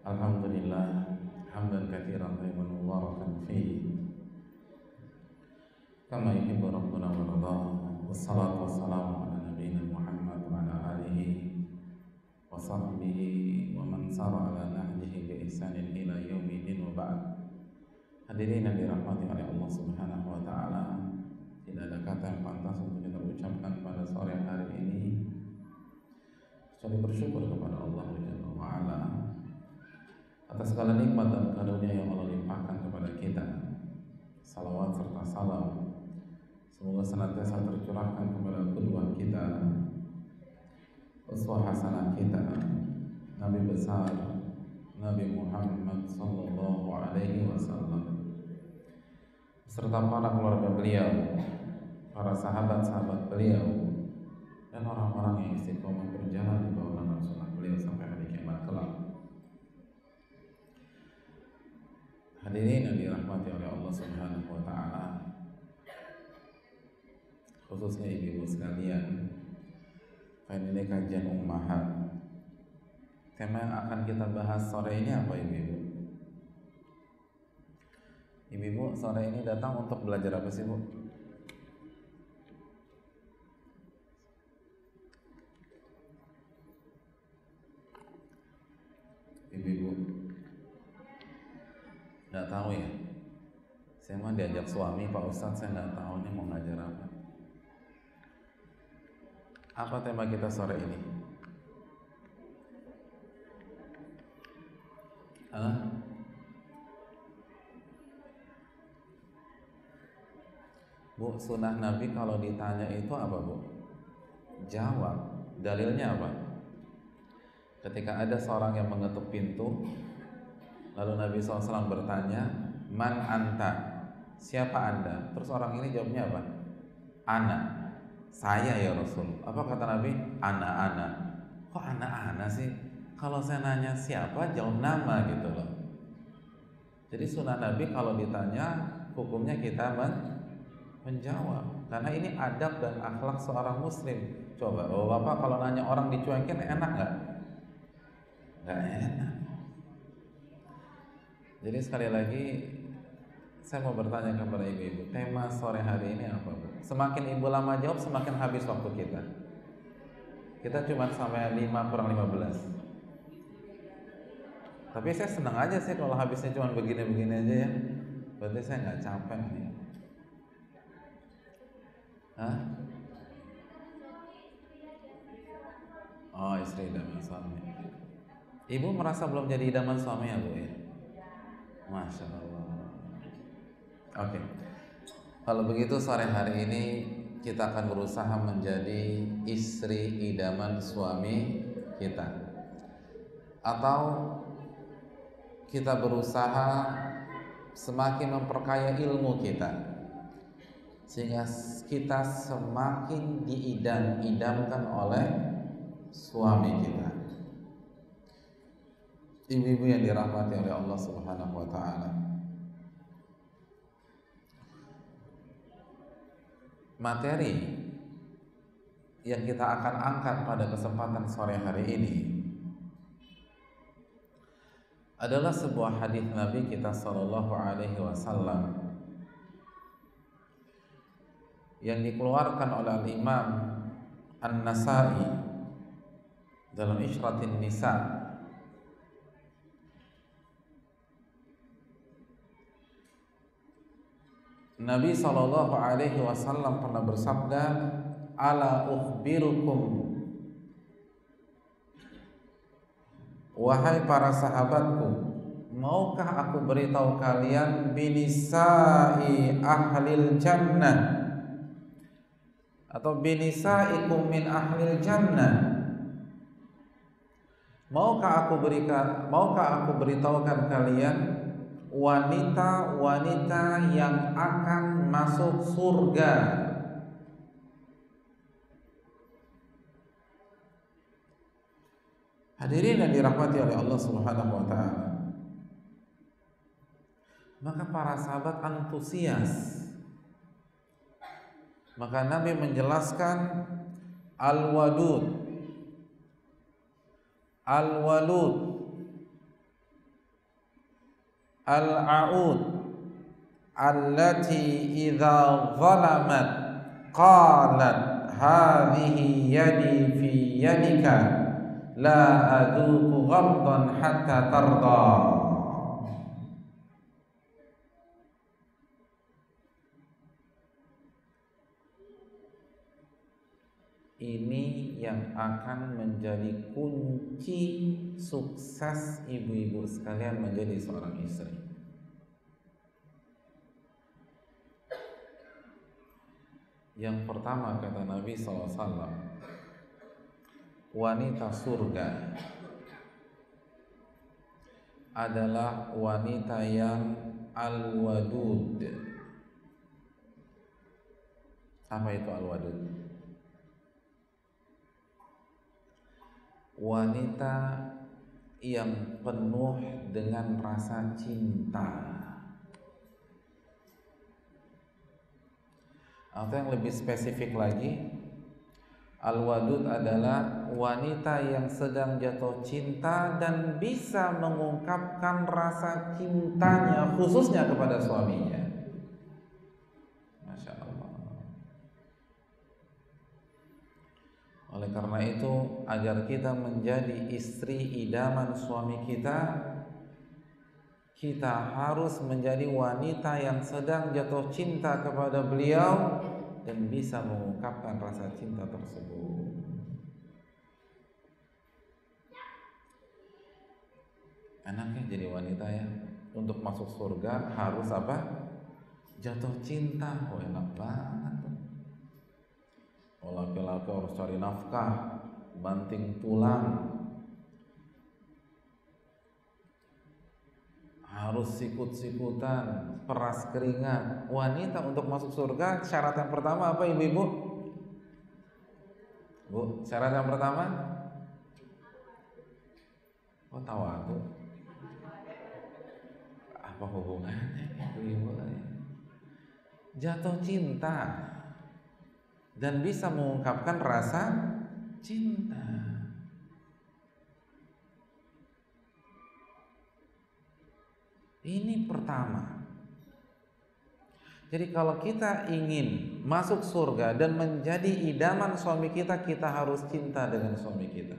Alhamdulillah hamdan katsiran tayyiban mubarakan fihi kama yuhibbu rabbuna wa yarda. Wassalatu wassalamu ala nabiyyina Muhammad wa ala alihi wa sahbihi wa man sara ala nahjihi bi ihsanin ila yaumiddin wa ba'd. Hadirin yang dirahmati oleh Allah Subhanahu wa taala, tidak ada kata yang pantas untuk kita ucapkan pada sore hari ini kecuali bersyukur kepada Allah Jalla wa ala atas segala nikmat dan karunia yang Allah limpahkan kepada kita. Salawat serta salam semoga senantiasa tercurahkan kepada kedua kita, uswah hasanah kita, Nabi besar Nabi Muhammad sallallahu alaihi wasallam, serta para keluarga beliau, para sahabat-sahabat beliau, dan orang-orang yang istiqomah berjalan di bawah naungan sunnah beliau sampai hari kiamat kelak. Hadirin yang dirahmati oleh Allah Subhanahu wa taala, khususnya ibu-ibu sekalian, karena ini kajian ummahat. Tema yang akan kita bahas sore ini apa, ibu-ibu? Ibu-ibu sore ini datang untuk belajar apa sih, Bu? Ibu-ibu nggak tahu ya? Saya mah diajak suami, Pak Ustadz, saya nggak tahu nih mau ngajar apa. Apa tema kita sore ini? Bu, sunnah Nabi kalau ditanya itu apa, Bu? Jawab. Dalilnya apa? Ketika ada seorang yang mengetuk pintu, lalu Nabi SAW bertanya, "Man anta?" Siapa anda? Terus orang ini jawabnya apa? Ana. Saya ya Rasul. Apa kata Nabi? Ana. Kok ana sih? Kalau saya nanya siapa, jawab nama gitu loh. Jadi sunnah Nabi kalau ditanya, hukumnya kita menjawab. Karena ini adab dan akhlak seorang muslim. Coba, Bapak kalau nanya orang dicuekin enak nggak? Nggak enak. Jadi sekali lagi saya mau bertanya kepada ibu-ibu, tema sore hari ini apa, Bu? Semakin ibu lama jawab, semakin habis waktu kita. Kita cuma sampai 5 kurang 15. Tapi saya senang aja sih kalau habisnya cuma begini-begini aja ya. Berarti saya nggak capek nih. Hah? Oh, istri idaman suami. Ibu merasa belum jadi idaman suami ya, Bu ya? Masya Allah. Oke. Kalau begitu sore hari ini kita akan berusaha menjadi istri idaman suami kita, atau kita berusaha semakin memperkaya ilmu kita sehingga kita semakin diidam-idamkan oleh suami kita. Ibu-ibu yang dirahmati oleh Allah Subhanahu wa taala, materi yang kita akan angkat pada kesempatan sore hari ini adalah sebuah hadis Nabi kita sallallahu alaihi wasallam yang dikeluarkan oleh Al-Imam An-Nasa'i dalam Isyratin Nisa. Nabi sallallahu alaihi wasallam pernah bersabda, "Ala ukhbirukum, wahai para sahabatku, maukah aku beritahu kalian binisai ahlil jannah atau binisaikum min ahlil jannah? Maukah aku beritahukan kalian wanita-wanita yang akan masuk surga?" Hadirin yang dirahmati oleh Allah Subhanahu wa taala, maka para sahabat antusias. Maka Nabi menjelaskan al-wadud, al-walud, al-a'ud allati idza zalamat qalat hadhihi yadi fi yadika la adzuqu ghamdan hatta tarda. Ini yang akan menjadi kunci sukses ibu-ibu sekalian menjadi seorang istri. Yang pertama kata Nabi SAW, wanita surga adalah wanita yang al-wadud. Apa itu al-wadud? Wanita yang penuh dengan rasa cinta. Atau yang lebih spesifik lagi, al-wadud adalah wanita yang sedang jatuh cinta dan bisa mengungkapkan rasa cintanya khususnya kepada suaminya. Masya Allah. Oleh karena itu, agar kita menjadi istri idaman suami kita, kita harus menjadi wanita yang sedang jatuh cinta kepada beliau dan bisa mengungkapkan rasa cinta tersebut. Enaknya jadi wanita ya, untuk masuk surga harus apa? Jatuh cinta. Oh, enak banget. Oh, laki-laki harus cari nafkah, banting tulang, harus sikut-sikutan, peras keringat. Wanita untuk masuk surga syarat yang pertama apa ibu-ibu? Bu, syarat yang pertama? Oh, tawadu. Apa hubungannya ibu-ibu? Jatuh cinta dan bisa mengungkapkan rasa cinta. Ini pertama. Jadi kalau kita ingin masuk surga dan menjadi idaman suami kita, kita harus cinta dengan suami kita.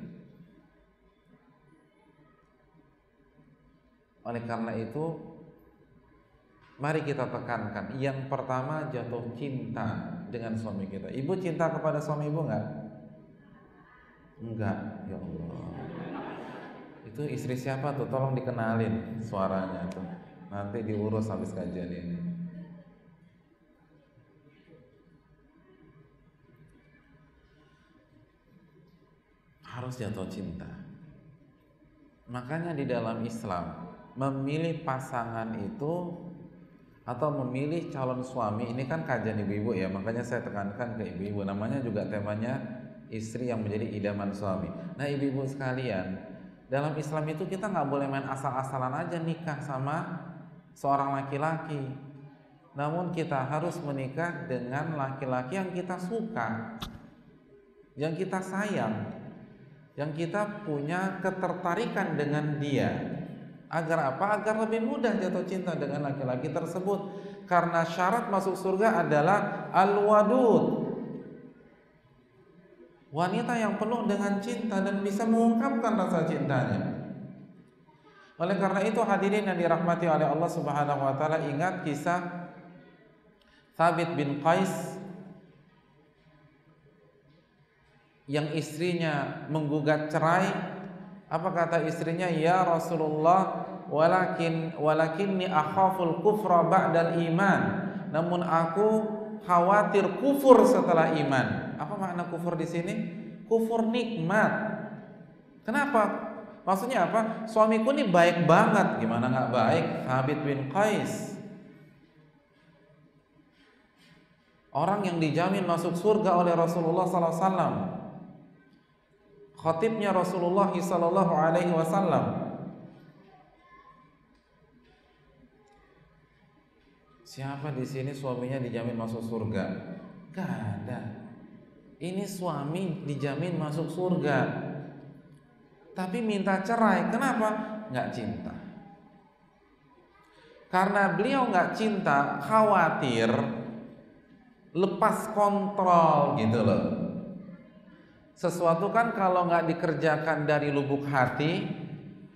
Oleh karena itu, mari kita tekankan. Yang pertama, jatuh cinta dengan suami kita. Ibu cinta kepada suami ibu enggak? Enggak, ya Allah. Itu istri siapa tuh? Tolong dikenalin suaranya tuh. Nanti diurus habis kajian ini. Harus jatuh cinta. Makanya di dalam Islam, memilih pasangan itu atau memilih calon suami, ini kan kajian ibu-ibu ya, makanya saya tekankan ke ibu-ibu, namanya juga temanya istri yang menjadi idaman suami. Nah ibu-ibu sekalian, dalam Islam itu kita nggak boleh main asal-asalan aja nikah sama seorang laki-laki. Namun kita harus menikah dengan laki-laki yang kita suka, yang kita sayang, yang kita punya ketertarikan dengan dia. Agar apa? Agar lebih mudah jatuh cinta dengan laki-laki tersebut. Karena syarat masuk surga adalah al-wadud, wanita yang penuh dengan cinta dan bisa mengungkapkan rasa cintanya. Oleh karena itu hadirin yang dirahmati oleh Allah Subhanahu wa taala, ingat kisah Thabit bin Qais yang istrinya menggugat cerai. Apa kata istrinya? Ya Rasulullah, walakinni akhaful kufra ba'dal iman. Namun aku khawatir kufur setelah iman. Apa makna kufur di sini? Kufur nikmat. Kenapa? Maksudnya apa? Suamiku ini baik banget. Gimana nggak baik? Thabit bin Qais, orang yang dijamin masuk surga oleh Rasulullah SAW, khatibnya Rasulullah SAW. Siapa di sini suaminya dijamin masuk surga? Gak ada. Ini suami dijamin masuk surga, tapi minta cerai. Kenapa? Gak cinta. Karena beliau nggak cinta, khawatir lepas kontrol gitu loh. Sesuatu kan kalau nggak dikerjakan dari lubuk hati,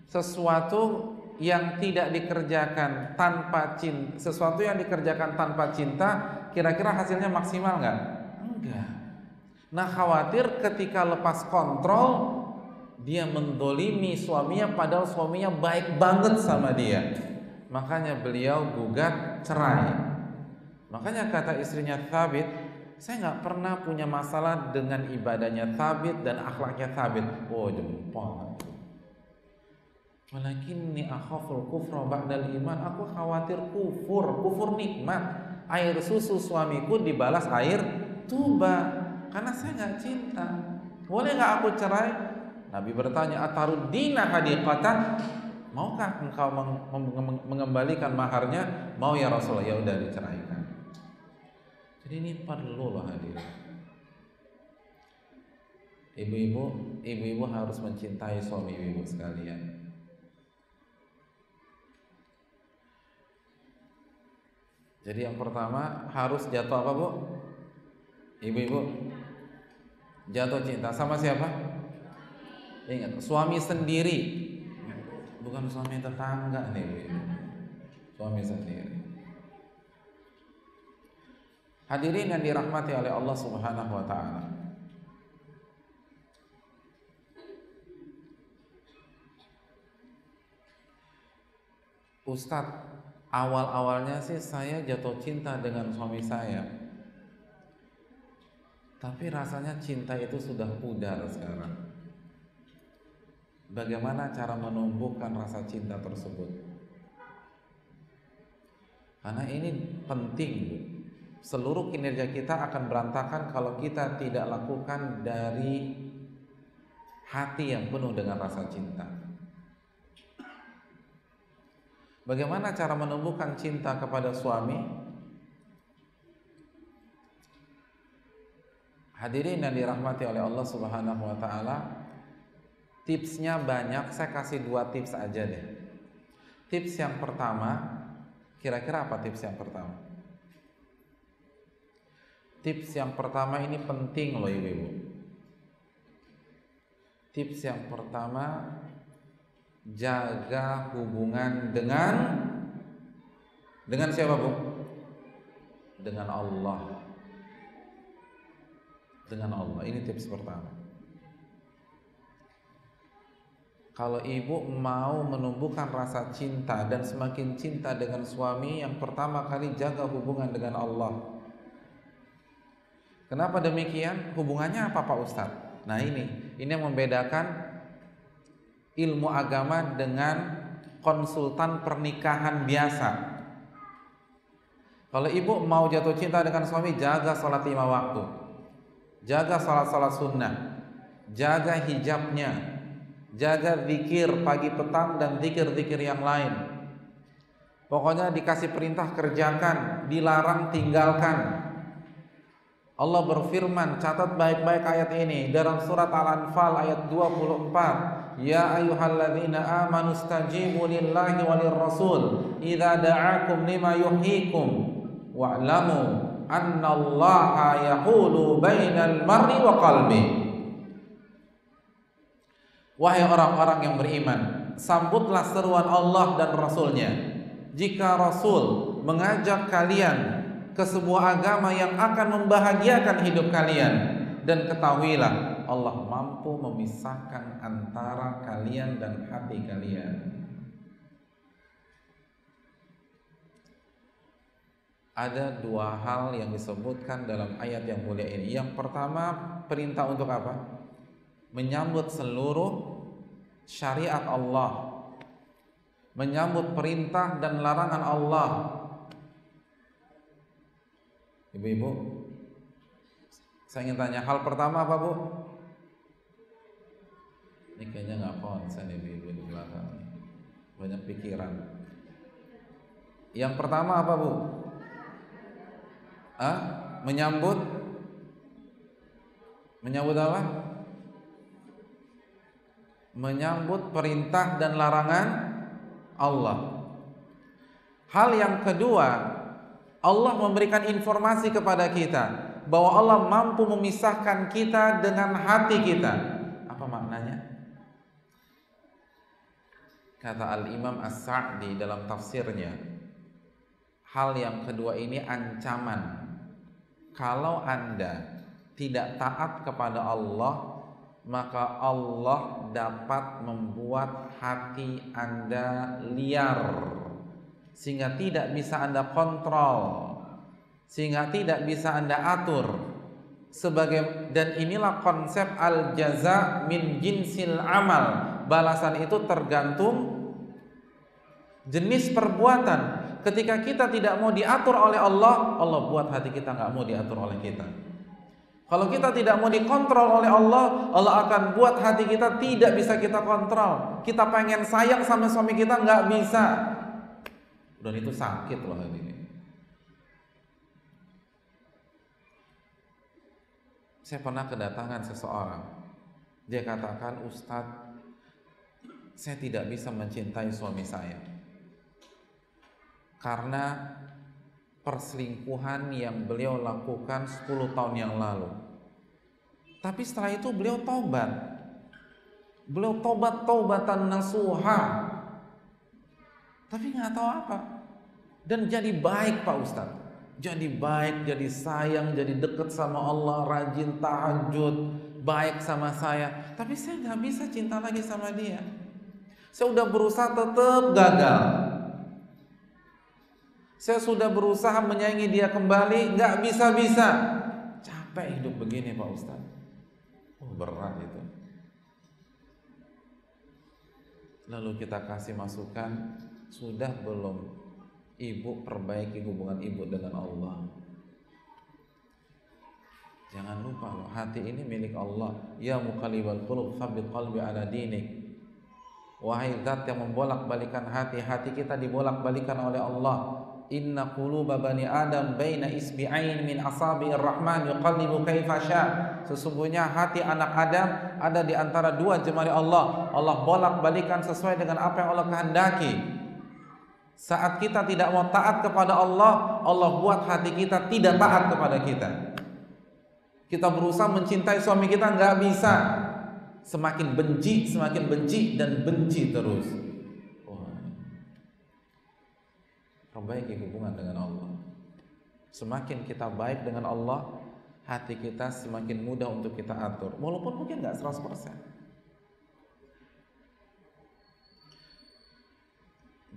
sesuatu yang tidak dikerjakan tanpa cinta, sesuatu yang dikerjakan tanpa cinta, kira-kira hasilnya maksimal nggak? Enggak. Nah, khawatir ketika lepas kontrol dia mendolimi suaminya, padahal suaminya baik banget sama dia. Makanya beliau gugat cerai. Makanya kata istrinya Thabit, saya nggak pernah punya masalah dengan ibadahnya Thabit dan akhlaknya Thabit. Oh, jempol. Walakinni akhaful kufra ba'dal iman. Aku khawatir kufur nikmat. Air susu suamiku dibalas air tuba, karena saya nggak cinta. Boleh nggak aku cerai? Nabi bertanya, ataruddina hadiqatan? Maukah engkau mengembalikan maharnya? Mau ya Rasulullah. Ya udah, diceraikan. Jadi ini perlu loh hadirin. Ibu-ibu harus mencintai suami ibu sekalian. Jadi yang pertama harus jatuh apa, Bu? Ibu-ibu jatuh cinta sama siapa? Ingat, suami sendiri, bukan suami tetangga nih, ibu. Suami sendiri. Hadirin yang dirahmati oleh Allah Subhanahu wa taala. Ustadz, awal-awalnya sih saya jatuh cinta dengan suami saya, tapi rasanya cinta itu sudah pudar sekarang. Bagaimana cara menumbuhkan rasa cinta tersebut? Karena ini penting, Bu. Seluruh kinerja kita akan berantakan kalau kita tidak lakukan dari hati yang penuh dengan rasa cinta. Bagaimana cara menumbuhkan cinta kepada suami? Hadirin yang dirahmati oleh Allah Subhanahu wa taala, tipsnya banyak, saya kasih 2 tips aja deh. Tips yang pertama, kira-kira apa tips yang pertama? Tips yang pertama ini penting loh ibu-ibu. Tips yang pertama, jaga hubungan dengan siapa, Bu? Dengan Allah. Dengan Allah. Ini tips pertama. Kalau ibu mau menumbuhkan rasa cinta dan semakin cinta dengan suami, yang pertama kali jaga hubungan dengan Allah. Kenapa demikian? Hubungannya apa, Pak Ustadz? Nah, ini yang membedakan ilmu agama dengan konsultan pernikahan biasa. Kalau ibu mau jatuh cinta dengan suami, jaga sholat 5 waktu, jaga sholat sunnah, jaga hijabnya, jaga zikir pagi petang dan zikir-zikir yang lain. Pokoknya dikasih perintah kerjakan, dilarang tinggalkan. Allah berfirman, catat baik-baik ayat ini dalam surat Al-Anfal ayat 24. Ya ayyuhalladzina amanu stajibu lillahi walir rasul idza da'akum lima yuhyikum wa'lamu annallaha yahulu bainal mar'i wa qalbi. Wahai orang-orang yang beriman, sambutlah seruan Allah dan Rasulnya. Jika Rasul mengajak kalian ke sebuah agama yang akan membahagiakan hidup kalian, dan ketahuilah Allah mampu memisahkan antara kalian dan hati kalian. Ada 2 hal yang disebutkan dalam ayat yang mulia ini. Yang pertama, perintah untuk apa? Menyambut seluruh syariat Allah, menyambut perintah dan larangan Allah. Ibu-ibu, saya ingin tanya, hal pertama apa, Bu? Ini kayaknya nggak konsen ibu-ibu di belakang, banyak pikiran. Yang pertama apa, Bu? Menyambut apa? Menyambut perintah dan larangan Allah. Hal yang kedua, Allah memberikan informasi kepada kita bahwa Allah mampu memisahkan kita dengan hati kita. Apa maknanya? Kata Al-Imam As-Sa'di dalam tafsirnya, hal yang kedua ini ancaman. Kalau Anda tidak taat kepada Allah, maka Allah dapat membuat hati Anda liar, sehingga tidak bisa Anda kontrol, sehingga tidak bisa Anda atur. Dan inilah konsep al-jaza min jinsil amal. Balasan itu tergantung jenis perbuatan. Ketika kita tidak mau diatur oleh Allah, Allah buat hati kita nggak mau diatur oleh kita. Kalau kita tidak mau dikontrol oleh Allah, Allah akan buat hati kita tidak bisa kita kontrol. Kita pengen sayang sama suami kita, nggak bisa. Dan itu sakit loh hati ini. Saya pernah kedatangan seseorang. Dia katakan, Ustadz, saya tidak bisa mencintai suami saya karena perselingkuhan yang beliau lakukan 10 tahun yang lalu. Tapi setelah itu beliau tobat. Beliau taubatan nasuha. Tapi nggak tahu apa. Dan jadi baik Pak Ustadz. Jadi baik, jadi sayang, jadi dekat sama Allah, rajin tahajud, baik sama saya. Tapi saya nggak bisa cinta lagi sama dia. Saya sudah berusaha tetap gagal. Saya sudah berusaha menyayangi dia kembali, nggak bisa-bisa. Capek hidup begini Pak Ustadz. Oh, berat itu. Lalu kita kasih masukan, sudah belum ibu perbaiki hubungan ibu dengan Allah? Jangan lupa loh, hati ini milik Allah. Ya muqallibal qulub tsabbit qalbi ala dinik. Wahai zat yang membolak-balikan hati, hati kita dibolak-balikan oleh Allah. Inna quluba bani Adam baina isbi'ain min asabi'ir rahman yuqallibu kaifa sya. Sesungguhnya hati anak Adam ada di antara dua jemari Allah. Allah bolak-balikan sesuai dengan apa yang Allah kehendaki. Saat kita tidak mau taat kepada Allah, Allah buat hati kita tidak taat kepada kita. Kita berusaha mencintai suami kita, nggak bisa. Semakin benci dan benci terus. Perbaiki hubungan dengan Allah. Semakin kita baik dengan Allah, hati kita semakin mudah untuk kita atur. Walaupun mungkin nggak 100%.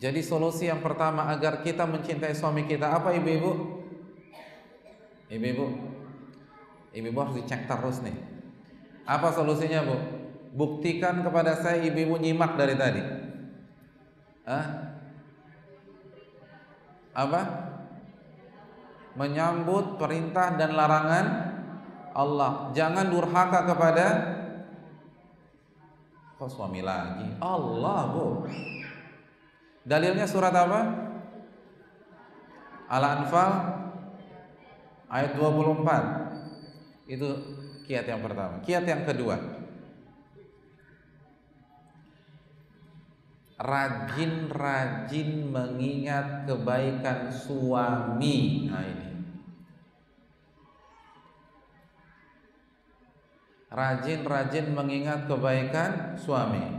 Jadi solusi yang pertama agar kita mencintai suami kita apa, ibu-ibu? Ibu-ibu harus dicek terus nih. Apa solusinya, Bu? Buktikan kepada saya ibu-ibu nyimak dari tadi. Apa? Menyambut perintah dan larangan Allah. Jangan durhaka kepada suami lagi. Allah, Bu. Dalilnya surat apa? Al-Anfal ayat 24. Itu kiat yang pertama. Kiat yang kedua, rajin-rajin mengingat kebaikan suami. Nah ini, rajin-rajin mengingat kebaikan suami.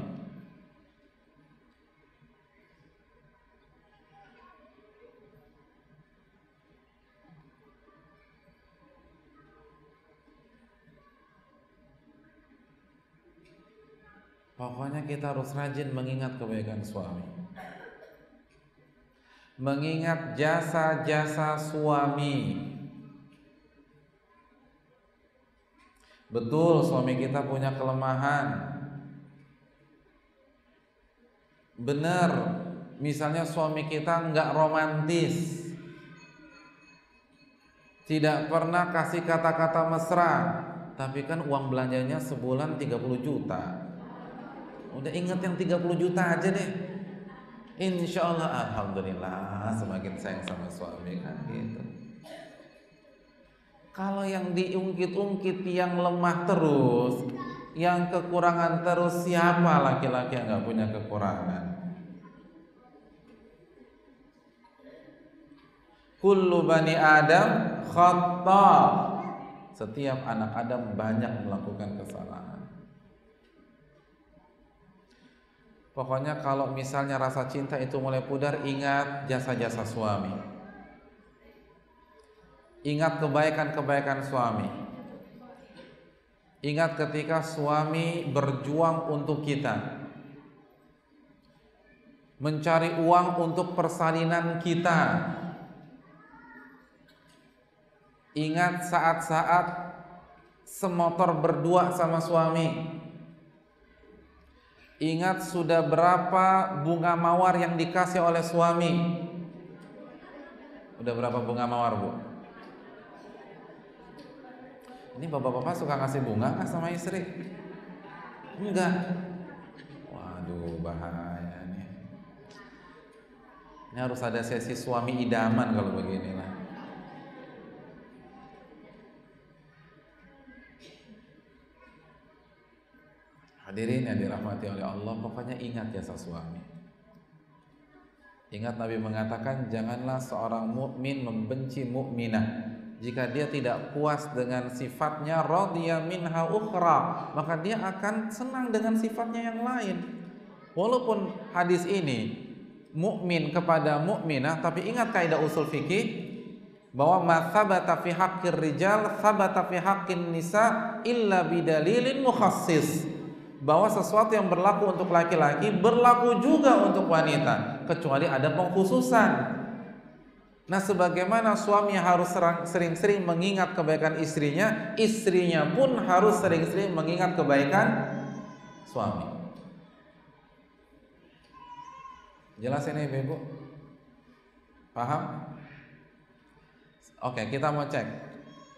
Pokoknya kita harus rajin mengingat kebaikan suami, mengingat jasa-jasa suami. Betul, suami kita punya kelemahan. Benar, misalnya suami kita nggak romantis, tidak pernah kasih kata-kata mesra, tapi kan uang belanjanya sebulan 30 juta. Udah ingat yang 30 juta aja deh. Insya Allah, alhamdulillah, semakin sayang sama suami kan gitu. Kalau yang diungkit-ungkit, yang lemah terus, yang kekurangan terus, siapa laki-laki yang gak punya kekurangan? Kullu bani Adam khata. Setiap anak Adam banyak melakukan kesalahan. Pokoknya kalau misalnya rasa cinta itu mulai pudar, ingat jasa-jasa suami. Ingat kebaikan-kebaikan suami. Ingat ketika suami berjuang untuk kita, mencari uang untuk persalinan kita. Ingat saat-saat semotor berdua sama suami. Ingat sudah berapa bunga mawar yang dikasih oleh suami. Udah berapa bunga mawar, Bu? Ini bapak-bapak suka ngasih bunga nggak sama istri? Enggak. Waduh, bahaya nih. Ini harus ada sesi suami idaman kalau begini lah. Hadirin yang dirahmati oleh Allah, pokoknya ingat jasa suami. Ingat Nabi mengatakan, janganlah seorang mukmin membenci mukminah jika dia tidak puas dengan sifatnya, radhiya minha ukhra, maka dia akan senang dengan sifatnya yang lain. Walaupun hadis ini mukmin kepada mukminah, tapi ingat kaidah usul fikih bahwa ma thabata fi haqqir rijal thabata fi haqqin nisa illa bidalilin mukhassis. Bahwa sesuatu yang berlaku untuk laki-laki berlaku juga untuk wanita, kecuali ada pengkhususan. Nah, sebagaimana suami harus sering-sering mengingat kebaikan istrinya, istrinya pun harus sering-sering mengingat kebaikan suami. Jelas ini Ibu? Paham? Oke, kita mau cek.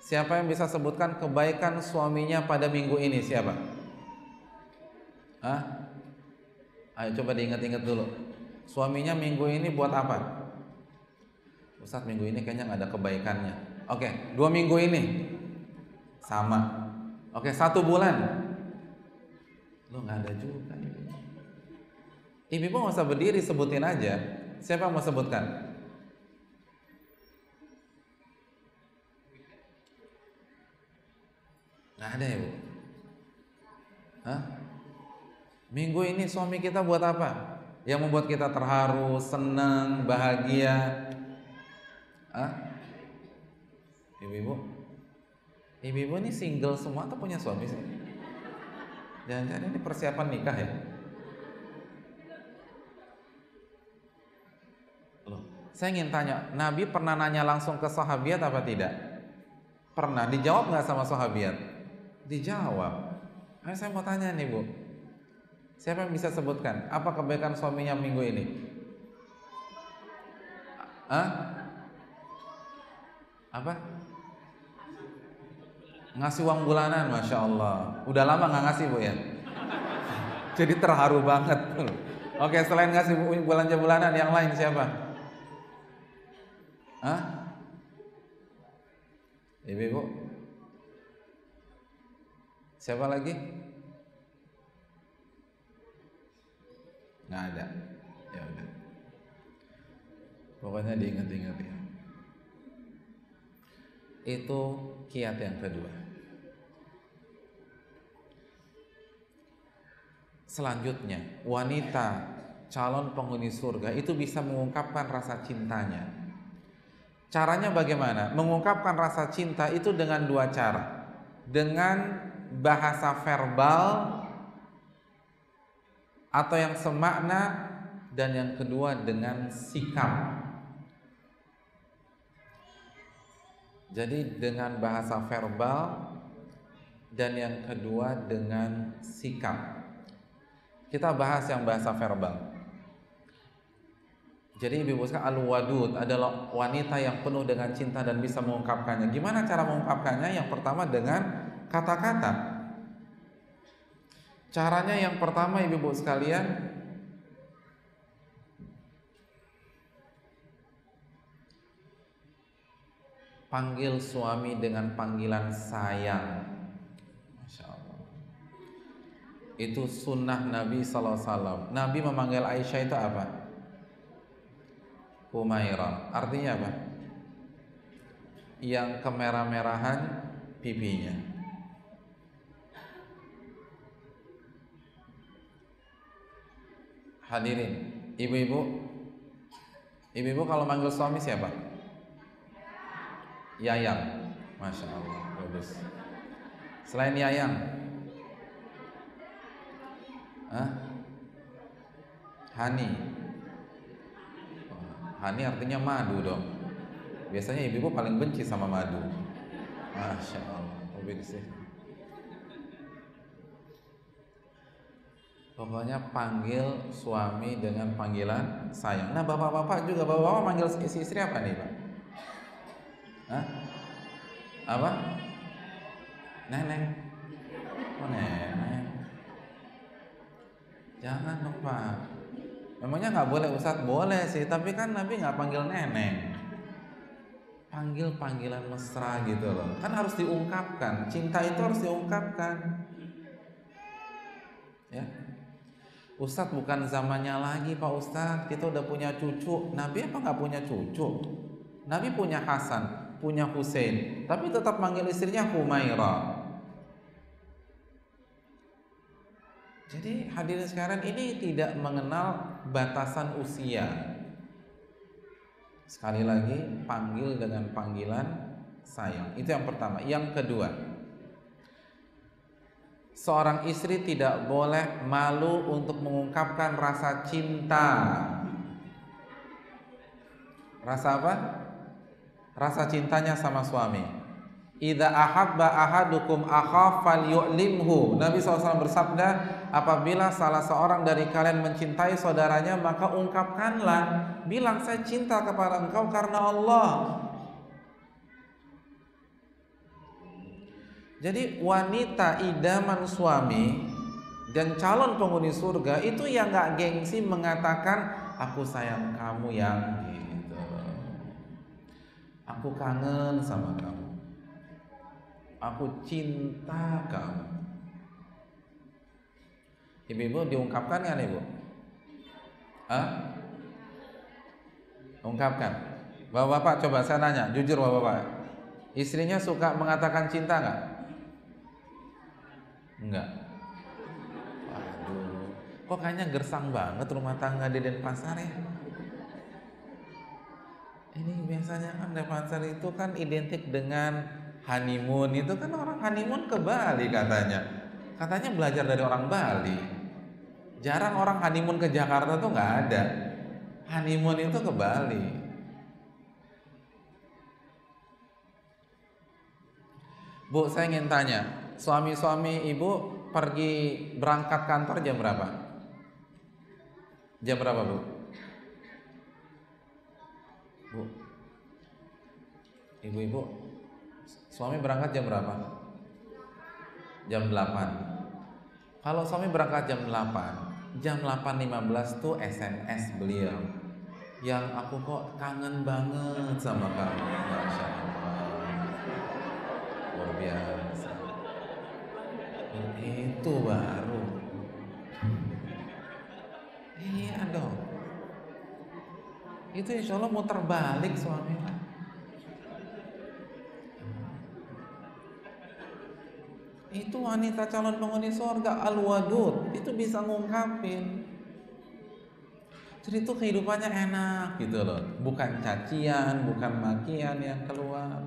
Siapa yang bisa sebutkan kebaikan suaminya pada minggu ini? Siapa? Hah? Ayo coba diingat-ingat dulu. Suaminya minggu ini buat apa? Ustadz, minggu ini kayaknya nggak ada kebaikannya. Oke, 2 minggu ini sama. Oke, 1 bulan. Lo nggak ada juga. Ibu nggak usah berdiri, sebutin aja. Siapa yang mau sebutkan? Nggak ada ya, Bu? Hah? Minggu ini suami kita buat apa? Yang membuat kita terharu, senang, bahagia. Hah? Ibu-ibu? Ibu-ibu ini single semua atau punya suami sih? Jangan-jangan ini persiapan nikah ya? Loh, saya ingin tanya, Nabi pernah nanya langsung ke sahabiat apa tidak? Pernah. Dijawab nggak sama sahabiat? Dijawab. Nah, saya mau tanya nih, Bu. Siapa yang bisa sebutkan apa kebaikan suaminya minggu ini? Hah? Apa? Ngasih uang bulanan, Masya Allah. Udah lama nggak ngasih, Bu ya? Jadi terharu banget. Oke, selain ngasih belanja bulanan, yang lain siapa? Hah? Ibu-ibu? Siapa lagi? Nggak ada. Ya udah. Pokoknya diingat-ingat ya. Itu kiat yang kedua. Selanjutnya, wanita calon penghuni surga itu bisa mengungkapkan rasa cintanya. Caranya bagaimana? Mengungkapkan rasa cinta itu dengan 2 cara. Dengan bahasa verbal atau yang semakna, dan yang kedua dengan sikap. Jadi dengan bahasa verbal dan yang kedua dengan sikap. Kita bahas yang bahasa verbal. Jadi Ibu sekalian, al-wadud adalah wanita yang penuh dengan cinta dan bisa mengungkapkannya. Gimana cara mengungkapkannya? Yang pertama dengan kata-kata. Caranya yang pertama Ibu sekalian, panggil suami dengan panggilan sayang. Masya Allah. Itu sunnah Nabi SAW. Nabi memanggil Aisyah itu apa? Humairah. Artinya apa? yang kemerah-merahan pipinya. Hadirin, ibu-ibu kalau manggil suami siapa? Yayang. Masya Allah, bagus. Selain Yayang, Hani. Hani artinya madu dong. Biasanya ibu-ibu paling benci sama madu. Masya Allah, bagus sih. Pokoknya panggil suami dengan panggilan sayang. Nah, bapak-bapak juga, bapak-bapak manggil istri apa nih, Pak? Apa? Neneng. Oh, neneng. Jangan dong, Pak. Memangnya nggak boleh, Ustadz? Boleh sih, tapi kan Nabi nggak panggil neneng. Panggil panggilan mesra gitu loh. Kan harus diungkapkan. Cinta itu harus diungkapkan. Ya. Ustadz, bukan zamannya lagi Pak Ustadz, kita udah punya cucu. Nabi apa nggak punya cucu? Nabi punya Hasan, punya Husain, tapi tetap manggil istrinya Humairah. Jadi hadirin sekalian, ini tidak mengenal batasan usia. Sekali lagi, panggil dengan panggilan sayang. Itu yang pertama. Yang kedua, seorang istri tidak boleh malu untuk mengungkapkan rasa cinta. Rasa apa? Rasa cintanya sama suami. Idza ahabba ahadukum akha falyu'limhu. Nabi SAW bersabda, apabila salah seorang dari kalian mencintai saudaranya, maka ungkapkanlah, bilang saya cinta kepada engkau karena Allah. Jadi wanita idaman suami dan calon penghuni surga itu yang gak gengsi mengatakan aku sayang kamu yang gitu, aku kangen sama kamu, aku cinta kamu. Ibu-ibu diungkapkan kan ibu? Ungkapkan. Bapak-bapak coba saya nanya, jujur bapak-bapak, istrinya suka mengatakan cinta nggak? Enggak. Waduh, kok kayaknya gersang banget rumah tangga di Denpasar ya? Ini biasanya kan Denpasar itu kan identik dengan honeymoon. Itu kan orang honeymoon ke Bali katanya. Katanya belajar dari orang Bali. Jarang orang honeymoon ke Jakarta tuh nggak ada. Honeymoon itu ke Bali. Bu, saya ingin tanya, suami-suami ibu pergi berangkat kantor jam berapa? Jam berapa, Bu? Bu, ibu-ibu, suami berangkat jam berapa? Jam 8. Kalau suami berangkat jam 8, jam 8.15 tuh SMS beliau, yang aku kok kangen banget sama kamu. Masya Allah, luar biasa. Itu baru. Iya dong. Itu insya Allah muter balik suami. Itu wanita calon penghuni surga al-wadud, itu bisa ngungkapin. Jadi itu kehidupannya enak gitu loh, bukan cacian, bukan makian yang keluar.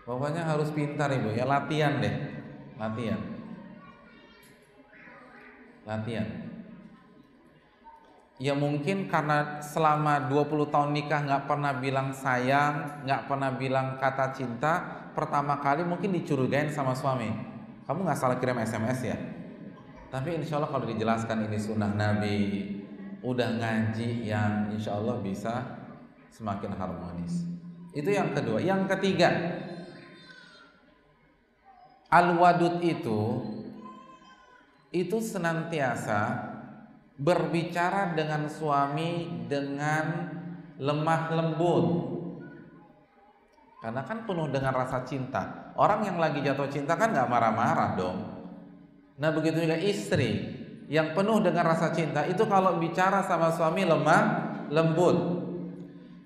Pokoknya harus pintar ibu ya, latihan deh, latihan. Ya mungkin karena selama 20 tahun nikah nggak pernah bilang sayang, nggak pernah bilang kata cinta, pertama kali mungkin dicurigain sama suami. Kamu nggak salah kirim SMS ya? Tapi insya Allah kalau dijelaskan ini sunnah Nabi, udah ngaji, yang insya Allah bisa semakin harmonis. Itu yang kedua. Yang ketiga, al-wadud itu senantiasa berbicara dengan suami dengan lemah lembut, karena kan penuh dengan rasa cinta. Orang yang lagi jatuh cinta kan nggak marah-marah dong. Nah begitu juga istri yang penuh dengan rasa cinta itu kalau bicara sama suami lemah lembut.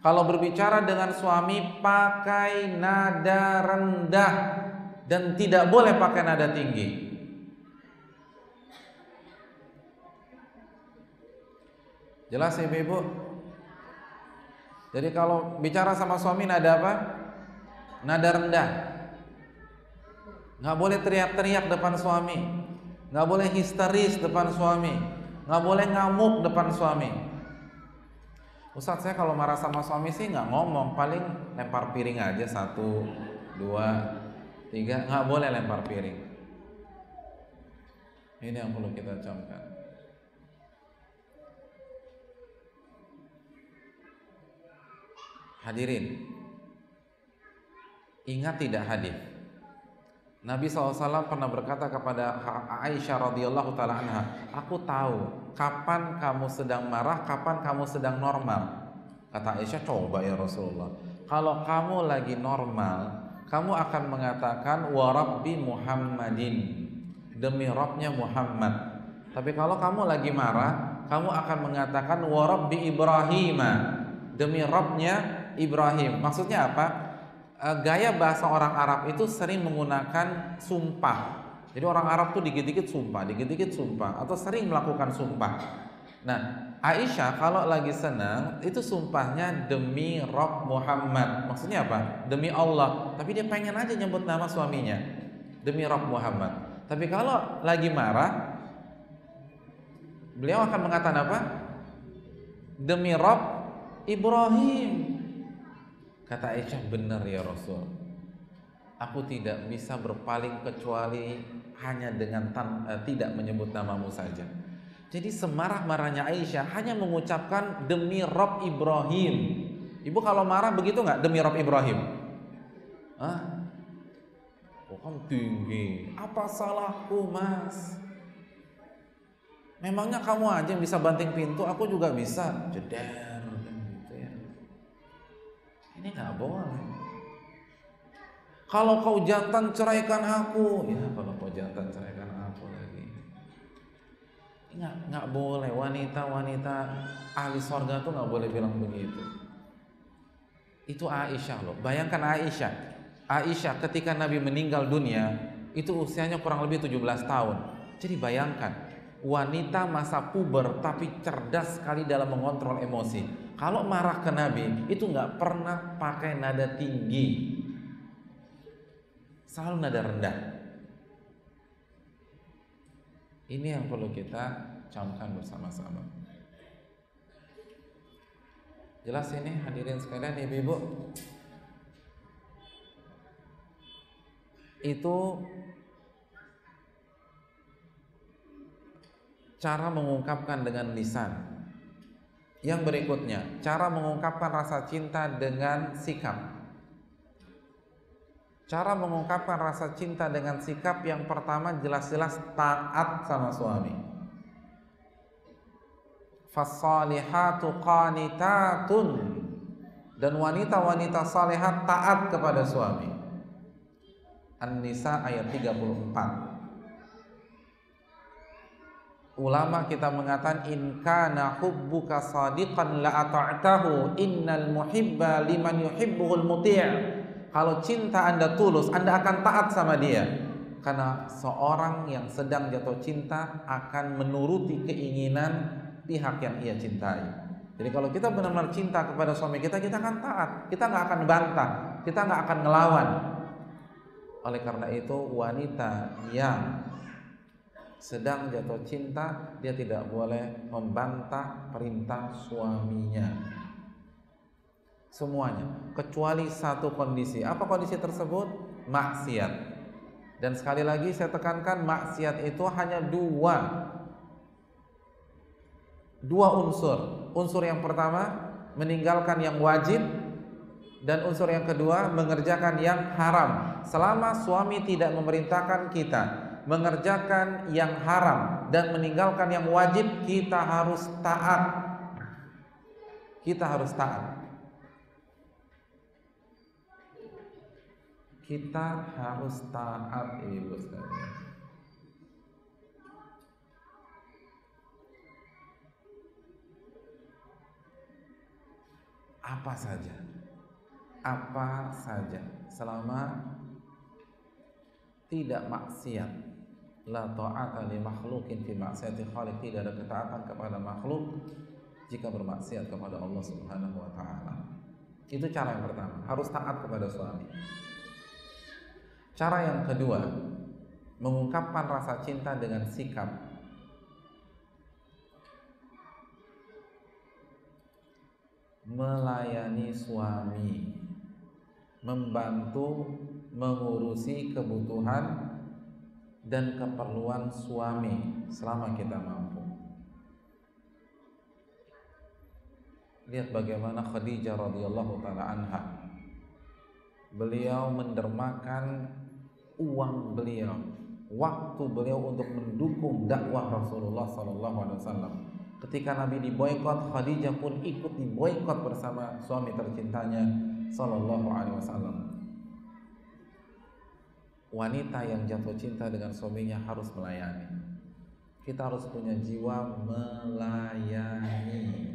Kalau berbicara dengan suami pakai nada rendah dan tidak boleh pakai nada tinggi. Jelas ya Ibu? Jadi kalau bicara sama suami nada apa? Nada rendah. Nggak boleh teriak-teriak depan suami, nggak boleh histeris depan suami, nggak boleh ngamuk depan suami. Ustadz, saya kalau marah sama suami sih nggak ngomong, paling lempar piring aja 1, 2, 3, nggak boleh lempar piring. Ini yang perlu kita camkan. Hadirin, ingat tidak hadis Nabi SAW pernah berkata kepada Aisyah radhiyallahu taala anha, aku tahu kapan kamu sedang marah, kapan kamu sedang normal. Kata Aisyah, coba ya Rasulullah, kalau kamu lagi normal, kamu akan mengatakan wa rabbi Muhammadin, demi Rabbnya Muhammad. Tapi kalau kamu lagi marah, kamu akan mengatakan wa rabbi Ibrahim, demi Rabbnya Ibrahim. Maksudnya apa? Gaya bahasa orang Arab itu sering menggunakan sumpah. Jadi orang Arab tuh dikit-dikit sumpah, atau sering melakukan sumpah. Nah, Aisyah kalau lagi senang itu sumpahnya demi Rabb Muhammad. Maksudnya apa? Demi Allah. Tapi dia pengen aja nyebut nama suaminya, demi Rabb Muhammad. Tapi kalau lagi marah, beliau akan mengatakan apa? Demi Rabb Ibrahim. Kata Aisyah, benar ya Rasul, aku tidak bisa berpaling kecuali hanya dengan tidak menyebut namamu saja. Jadi semarah-marahnya Aisyah hanya mengucapkan demi Rabb Ibrahim. Ibu kalau marah begitu nggak? Demi Rabb Ibrahim? Hah? Oh, kamu tinggi. Apa salahku mas? Memangnya kamu aja yang bisa banting pintu, aku juga bisa. Jeder. Ini nggak boleh. Kalau kau jantan ceraikan aku, ya kalau kau jantan ceraikan aku lagi. Nggak boleh. Wanita ahli sorga tuh nggak boleh bilang begitu. Itu Aisyah loh. Bayangkan Aisyah ketika Nabi meninggal dunia itu usianya kurang lebih 17 tahun. Jadi bayangkan, wanita masa puber tapi cerdas sekali dalam mengontrol emosi. Kalau marah ke Nabi itu nggak pernah pakai nada tinggi, selalu nada rendah. Ini yang perlu kita camkan bersama-sama. Jelas ini hadirin sekalian, ibu-ibu? Itu cara mengungkapkan dengan lisan. Yang berikutnya, cara mengungkapkan rasa cinta dengan sikap. Cara mengungkapkan rasa cinta dengan sikap yang pertama jelas-jelas taat sama suami. Fassalihatu qanitatun, dan wanita-wanita salihat taat kepada suami. An-Nisa ayat 34. Ulama kita mengatakan in kana hubbuka shadiqan la ata'tahu innal muhibba liman yuhibbuhul muti'. Kalau cinta Anda tulus, Anda akan taat sama dia. Karena seorang yang sedang jatuh cinta akan menuruti keinginan pihak yang ia cintai. Jadi kalau kita benar-benar cinta kepada suami kita, kita akan taat. Kita nggak akan bantah, kita nggak akan ngelawan. Oleh karena itu, wanita yang sedang jatuh cinta, dia tidak boleh membantah perintah suaminya. Semuanya, kecuali satu kondisi. Apa kondisi tersebut? Maksiat. Dan sekali lagi saya tekankan, maksiat itu hanya dua unsur. Unsur yang pertama, meninggalkan yang wajib, dan unsur yang kedua, mengerjakan yang haram. Selama suami tidak memerintahkan kita mengerjakan yang haram dan meninggalkan yang wajib, kita harus taat. Kita harus taat. Kita harus taat, ibu sekalian. apa saja selama tidak maksiat. La ta'ata li makhluqin fi ma'siyati khaliq, tidak ada ketaatan kepada makhluk jika bermaksiat kepada Allah Subhanahu wa taala. Itu cara yang pertama, harus taat kepada suami. Cara yang kedua, mengungkapkan rasa cinta dengan sikap. Melayani suami, membantu mengurusi kebutuhan dan keperluan suami selama kita mampu. Lihat bagaimana Khadijah radhiyallahu taala anha. Beliau mendermakan uang beliau, waktu beliau untuk mendukung dakwah Rasulullah sallallahu alaihi wasallam. Ketika Nabi diboikot, Khadijah pun ikut diboikot bersama suami tercintanya sallallahu alaihi wasallam. Wanita yang jatuh cinta dengan suaminya harus melayani. Kita harus punya jiwa melayani.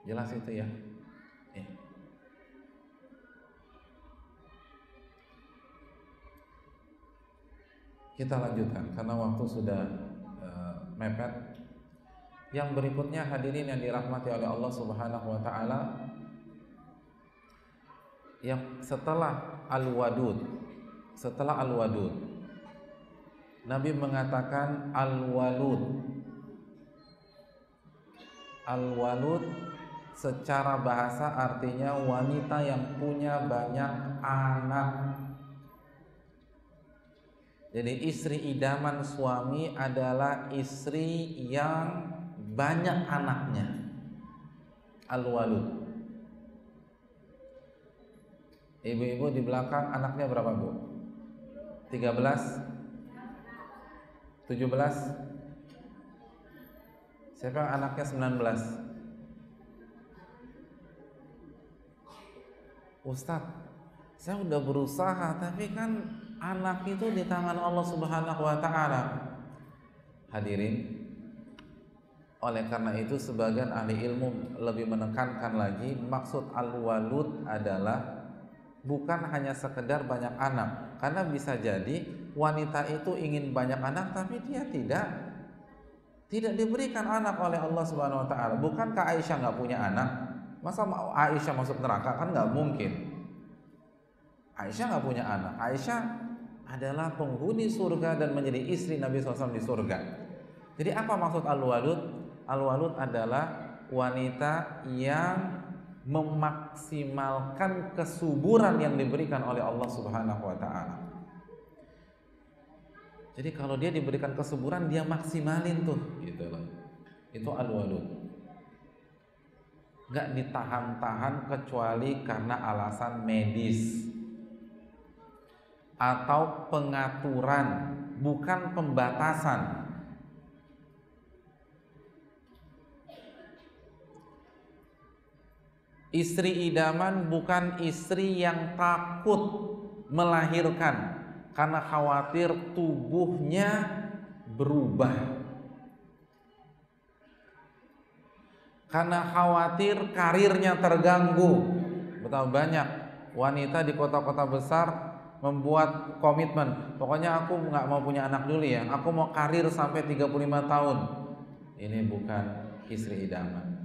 Jelas itu ya? Kita lanjutkan karena waktu sudah mepet. Yang berikutnya hadirin yang dirahmati oleh Allah Subhanahu wa taala, yang setelah al-wadud, Nabi mengatakan al-walud. Al-walud secara bahasa artinya wanita yang punya banyak anak. Jadi istri idaman suami adalah istri yang banyak anaknya. Al-walud. Ibu-ibu di belakang anaknya berapa, Bu? 13? 17? Siapa anaknya 19? Ustadz, saya udah berusaha tapi kan anak itu di tangan Allah Subhanahu wa taala. Hadirin, oleh karena itu sebagian ahli ilmu lebih menekankan lagi, maksud al-walud adalah bukan hanya sekedar banyak anak. Karena bisa jadi wanita itu ingin banyak anak tapi dia tidak diberikan anak oleh Allah Subhanahu wa taala. Bukankah Aisyah nggak punya anak? Masa Aisyah masuk neraka? Kan nggak mungkin. Aisyah nggak punya anak. Aisyah adalah penghuni surga dan menjadi istri Nabi SAW di surga. Jadi apa maksud al-walud? Al-walud adalah wanita yang memaksimalkan kesuburan yang diberikan oleh Allah Subhanahu wa taala. Jadi kalau dia diberikan kesuburan, dia maksimalin tuh, gitu loh. Itu al-walud. Gak ditahan-tahan kecuali karena alasan medis atau pengaturan, bukan pembatasan. Istri idaman bukan istri yang takut melahirkan karena khawatir tubuhnya berubah, karena khawatir karirnya terganggu. Betapa banyak wanita di kota-kota besar membuat komitmen, pokoknya aku nggak mau punya anak dulu ya, aku mau karir sampai 35 tahun. Ini bukan istri idaman.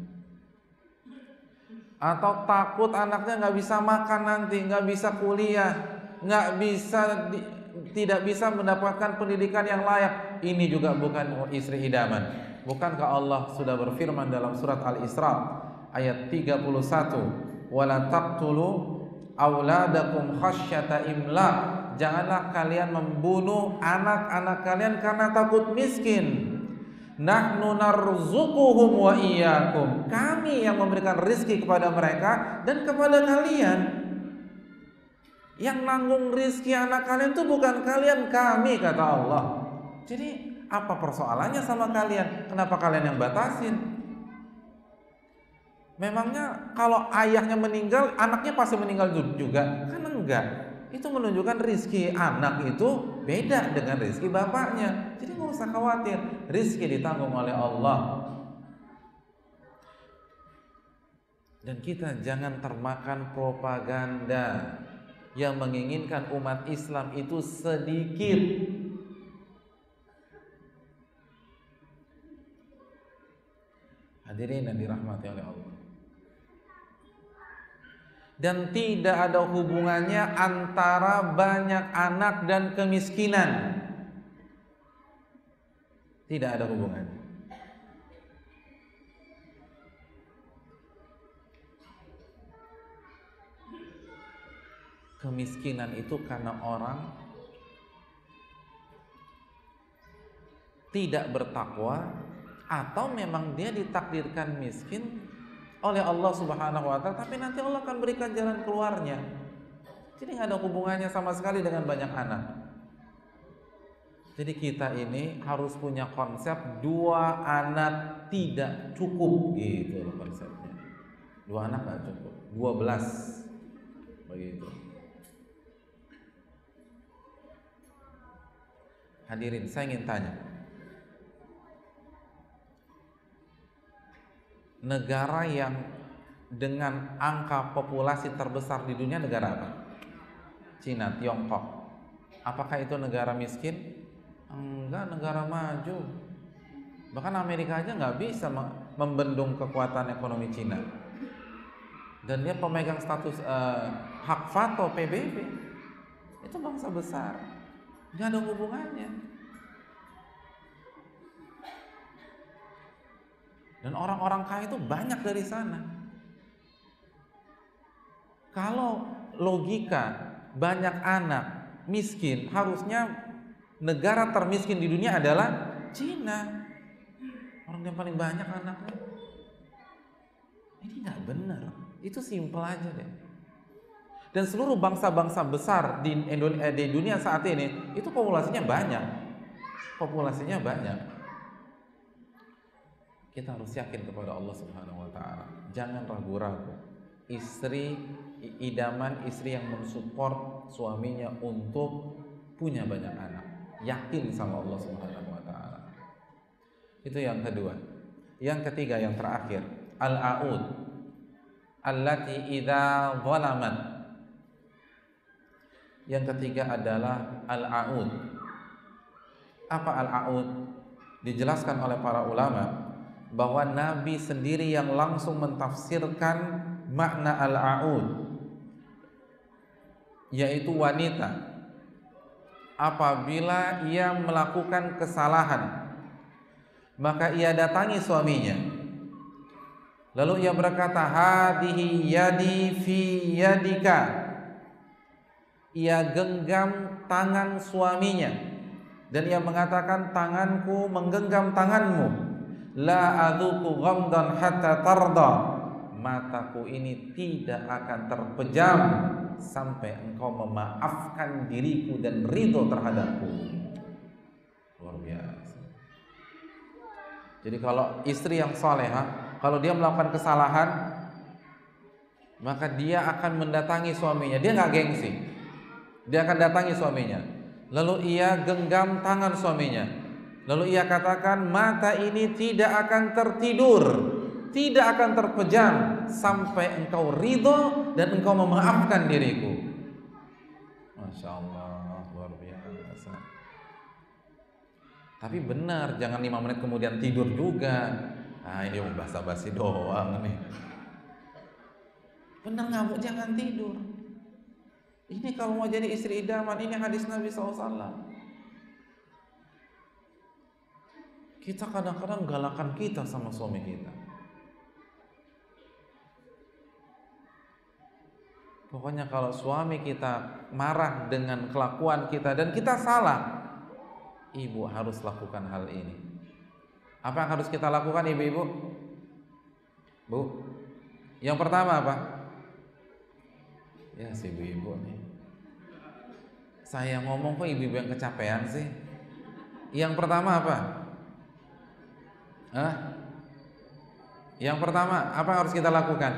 Atau takut anaknya nggak bisa makan nanti, nggak bisa kuliah, tidak bisa mendapatkan pendidikan yang layak. Ini juga bukan istri idaman. Bukankah Allah sudah berfirman dalam surat Al-Isra ayat 31, wala taqtulu auladakum khasyata imlaq, janganlah kalian membunuh anak-anak kalian karena takut miskin. Nahnu narzuquhum wa iyyakum, kami yang memberikan rizki kepada mereka dan kepada kalian. Yang nanggung rizki anak kalian itu bukan kalian, kami, kata Allah. Jadi apa persoalannya sama kalian? Kenapa kalian yang batasin? Memangnya kalau ayahnya meninggal, anaknya pasti meninggal juga? Kan enggak. Itu menunjukkan rizki anak itu beda dengan rizki bapaknya. Jadi nggak usah khawatir, rizki ditanggung oleh Allah. Dan kita jangan termakan propaganda yang menginginkan umat Islam itu sedikit. Hadirin yang dirahmati oleh Allah. Dan tidak ada hubungannya antara banyak anak dan kemiskinan. Tidak ada hubungannya. Kemiskinan itu karena orang tidak bertakwa, atau memang dia ditakdirkan miskin oleh Allah Subhanahu wa Ta'ala, tapi nanti Allah akan berikan jalan keluarnya. Jadi nggak ada hubungannya sama sekali dengan banyak anak. Jadi kita ini harus punya konsep 2 anak tidak cukup, gitu loh konsepnya. 2 anak nggak cukup, 12 begitu. Hadirin, saya ingin tanya, negara yang dengan angka populasi terbesar di dunia negara apa? Cina, Tiongkok. Apakah itu negara miskin? Enggak, negara maju. Bahkan Amerika aja nggak bisa membendung kekuatan ekonomi Cina. Dan dia pemegang status hak veto PBB. Itu bangsa besar. Nggak ada hubungannya. Dan orang-orang kaya itu banyak dari sana. Kalau logika banyak anak miskin, harusnya negara termiskin di dunia adalah Cina. Orang yang paling banyak anaknya. Ini nggak benar. Itu simpel aja deh. Dan seluruh bangsa-bangsa besar di dunia saat ini itu populasinya banyak. Populasinya banyak. Kita harus yakin kepada Allah Subhanahu wa Ta'ala. Jangan ragu-ragu. Idaman istri yang mensupport suaminya untuk punya banyak anak. Yakin sama Allah Subhanahu wa Ta'ala. Itu yang kedua. Yang ketiga, yang terakhir, al-a'ud allati idza zalamat. Yang ketiga adalah al-a'ud. Apa al-a'ud? Dijelaskan oleh para ulama bahwa Nabi sendiri yang langsung mentafsirkan makna al-a'ud, yaitu wanita apabila ia melakukan kesalahan maka ia datangi suaminya, lalu ia berkata, hadihi yadi fi yadika. Ia genggam tangan suaminya dan ia mengatakan, tanganku menggenggam tanganmu. La adzuqu ghamdan hatta tarda. Mataku ini tidak akan terpejam sampai engkau memaafkan diriku dan ridho terhadapku. Luar biasa. Jadi kalau istri yang salehah, kalau dia melakukan kesalahan, maka dia akan mendatangi suaminya. Dia nggak gengsi. Dia akan datangi suaminya. Lalu ia genggam tangan suaminya. Lalu ia katakan, mata ini tidak akan tertidur, tidak akan terpejam sampai engkau ridho dan engkau memaafkan diriku. Masya Allah, luar biasa. Tapi benar, jangan 5 menit kemudian tidur juga. Ini mau basa-basi doang nih. Benar nggak? Jangan tidur. Ini kalau mau jadi istri idaman, ini hadis Nabi SAW. Kita kadang-kadang galakan kita sama suami kita. Pokoknya kalau suami kita marah dengan kelakuan kita dan kita salah, ibu harus lakukan hal ini. Apa yang harus kita lakukan, ibu-ibu? Bu, yang pertama apa? Ya si ibu-ibu nih. Saya ngomong kok ibu-ibu yang kecapean sih? Yang pertama apa? Yang pertama apa yang harus kita lakukan?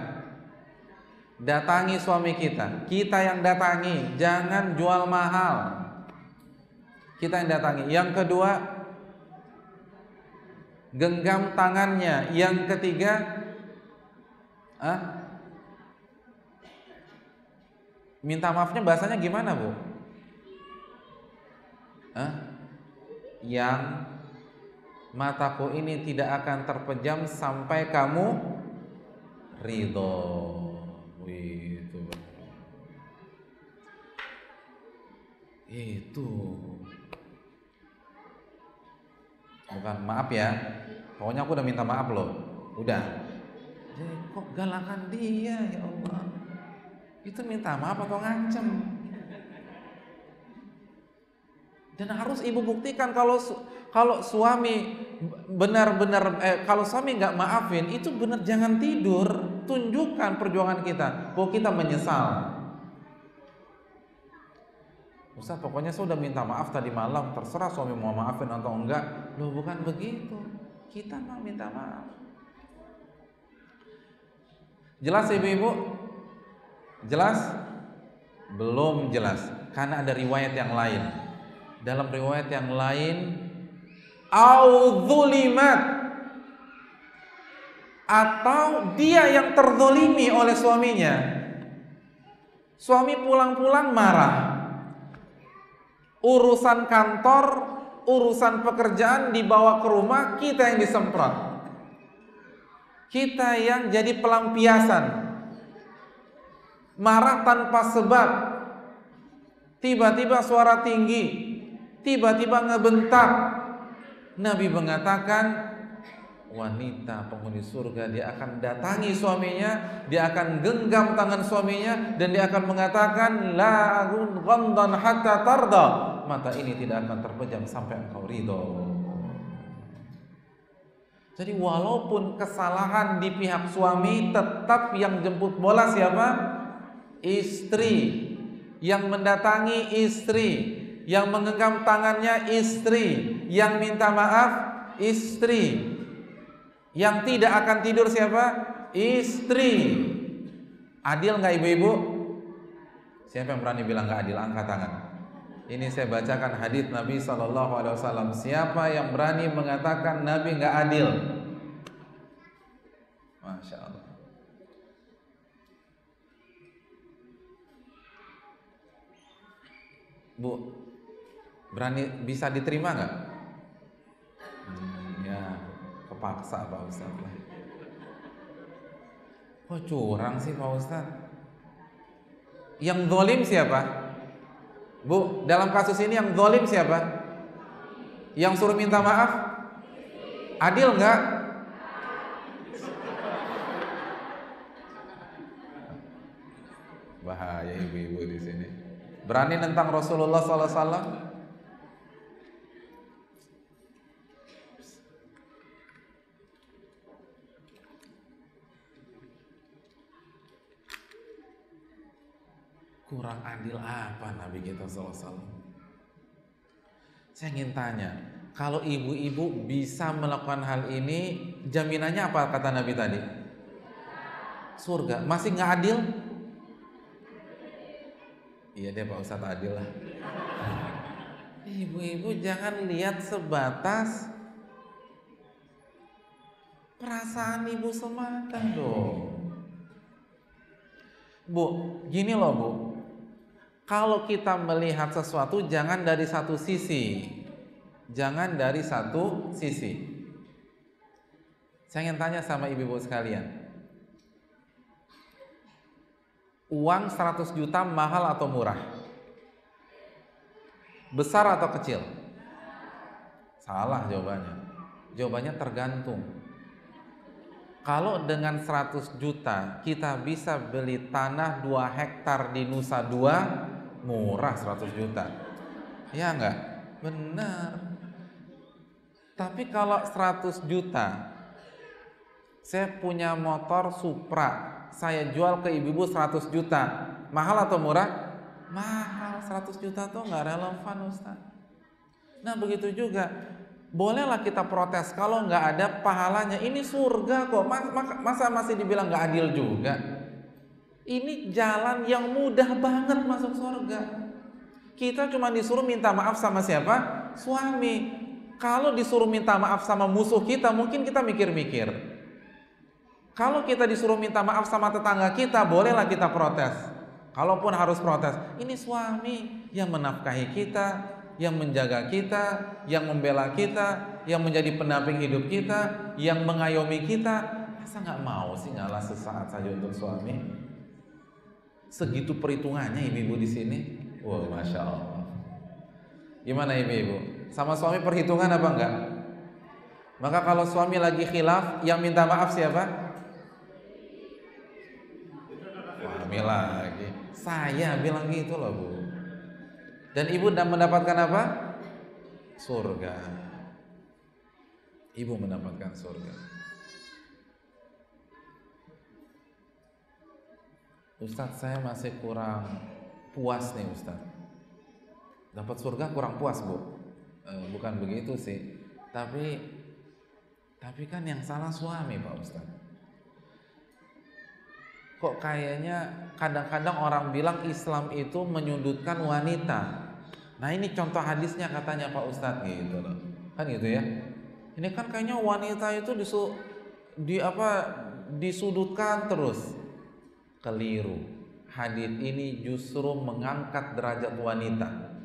Datangi suami kita. Kita yang datangi, jangan jual mahal. Kita yang datangi. Yang kedua, genggam tangannya. Yang ketiga, Minta maafnya bahasanya gimana, Bu? Yang mataku ini tidak akan terpejam sampai kamu ridho. Itu bukan maaf ya, pokoknya aku udah minta maaf loh, udah. Jadi kok galakan dia, ya Allah? Itu minta maaf atau ngancem? Dan harus ibu buktikan kalau suami benar-benar kalau suami nggak maafin, itu benar, jangan tidur, tunjukkan perjuangan kita bahwa kita menyesal. Ustaz, pokoknya saya udah minta maaf tadi malam, terserah suami mau maafin atau enggak. Loh, bukan begitu. Kita mau minta maaf. Jelas ibu-ibu? Jelas? Belum jelas, karena ada riwayat yang lain. Dalam riwayat yang lain, au dzulimat, atau dia yang terzolimi oleh suaminya. Suami pulang-pulang marah, urusan kantor, urusan pekerjaan dibawa ke rumah, kita yang disemprot, kita yang jadi pelampiasan, marah tanpa sebab, tiba-tiba suara tinggi, tiba-tiba ngebentak. Nabi mengatakan, wanita penghuni surga dia akan datangi suaminya, dia akan genggam tangan suaminya, dan dia akan mengatakan, la ghamdan hatta tarda, mata ini tidak akan terpejam sampai engkau ridho. Jadi walaupun kesalahan di pihak suami, tetap yang jemput bola siapa? Istri. Yang mendatangi istri, yang menggenggam tangannya istri, yang minta maaf istri. Yang tidak akan tidur siapa? Istri. Adil nggak ibu-ibu? Siapa yang berani bilang nggak adil? Angkat tangan. Ini saya bacakan hadits Nabi SAW. Siapa yang berani mengatakan Nabi nggak adil? Masya Allah. Bu, berani, bisa diterima nggak? Ya, kepaksa Pak Ustadz. Kok curang sih Pak Ustadz? Yang zalim siapa? Bu, dalam kasus ini yang zalim siapa? Yang suruh minta maaf? Adil nggak? Bahaya ibu-ibu di sini. Berani nentang Rasulullah SAW. Kurang adil apa Nabi kita SAW? Saya ingin tanya, kalau ibu-ibu bisa melakukan hal ini, jaminannya apa kata Nabi tadi? Surga. Masih nggak adil? Iya deh Pak Ustadz, adil lah. Ibu-ibu jangan lihat sebatas perasaan ibu semata dong. Bu, gini loh Bu, kalau kita melihat sesuatu jangan dari satu sisi. Jangan dari satu sisi. Saya ingin tanya sama ibu-ibu sekalian, uang 100 juta mahal atau murah? Besar atau kecil? Salah jawabannya. Jawabannya tergantung. Kalau dengan 100 juta kita bisa beli tanah 2 hektar di Nusa Dua, murah 100 juta. Ya enggak? Benar. Tapi kalau 100 juta, saya punya motor Supra, saya jual ke ibu-ibu 100 juta, mahal atau murah? Mahal. 100 juta tuh nggak relevan Ustaz. Nah begitu juga, bolehlah kita protes kalau nggak ada pahalanya. Ini surga kok, masa masih dibilang nggak adil juga? Ini jalan yang mudah banget masuk surga. Kita cuma disuruh minta maaf sama siapa? Suami. Kalau disuruh minta maaf sama musuh kita, mungkin kita mikir-mikir. Kalau kita disuruh minta maaf sama tetangga kita, bolehlah kita protes. Kalaupun harus protes, ini suami yang menafkahi kita, yang menjaga kita, yang membela kita, yang menjadi pendamping hidup kita, yang mengayomi kita. Masa nggak mau sih ngalah sesaat saja untuk suami? Segitu perhitungannya ibu-ibu di sini. Wah, masya Allah. Gimana ibu-ibu? Sama suami perhitungan apa enggak? Maka kalau suami lagi khilaf, yang minta maaf siapa? Suami lagi. Saya bilang gitu loh bu. Dan ibu mendapatkan apa? Surga. Ibu mendapatkan surga. Ustadz, saya masih kurang puas nih Ustadz. Dapat surga kurang puas bu? Bukan begitu sih. Tapi kan yang salah suami Pak Ustadz. Kok kayaknya kadang-kadang orang bilang Islam itu menyudutkan wanita. Nah ini contoh hadisnya katanya Pak Ustadz gitu loh. Kan gitu ya. Ini kan kayaknya wanita itu disudutkan terus. Keliru. Hadis ini justru mengangkat derajat wanita.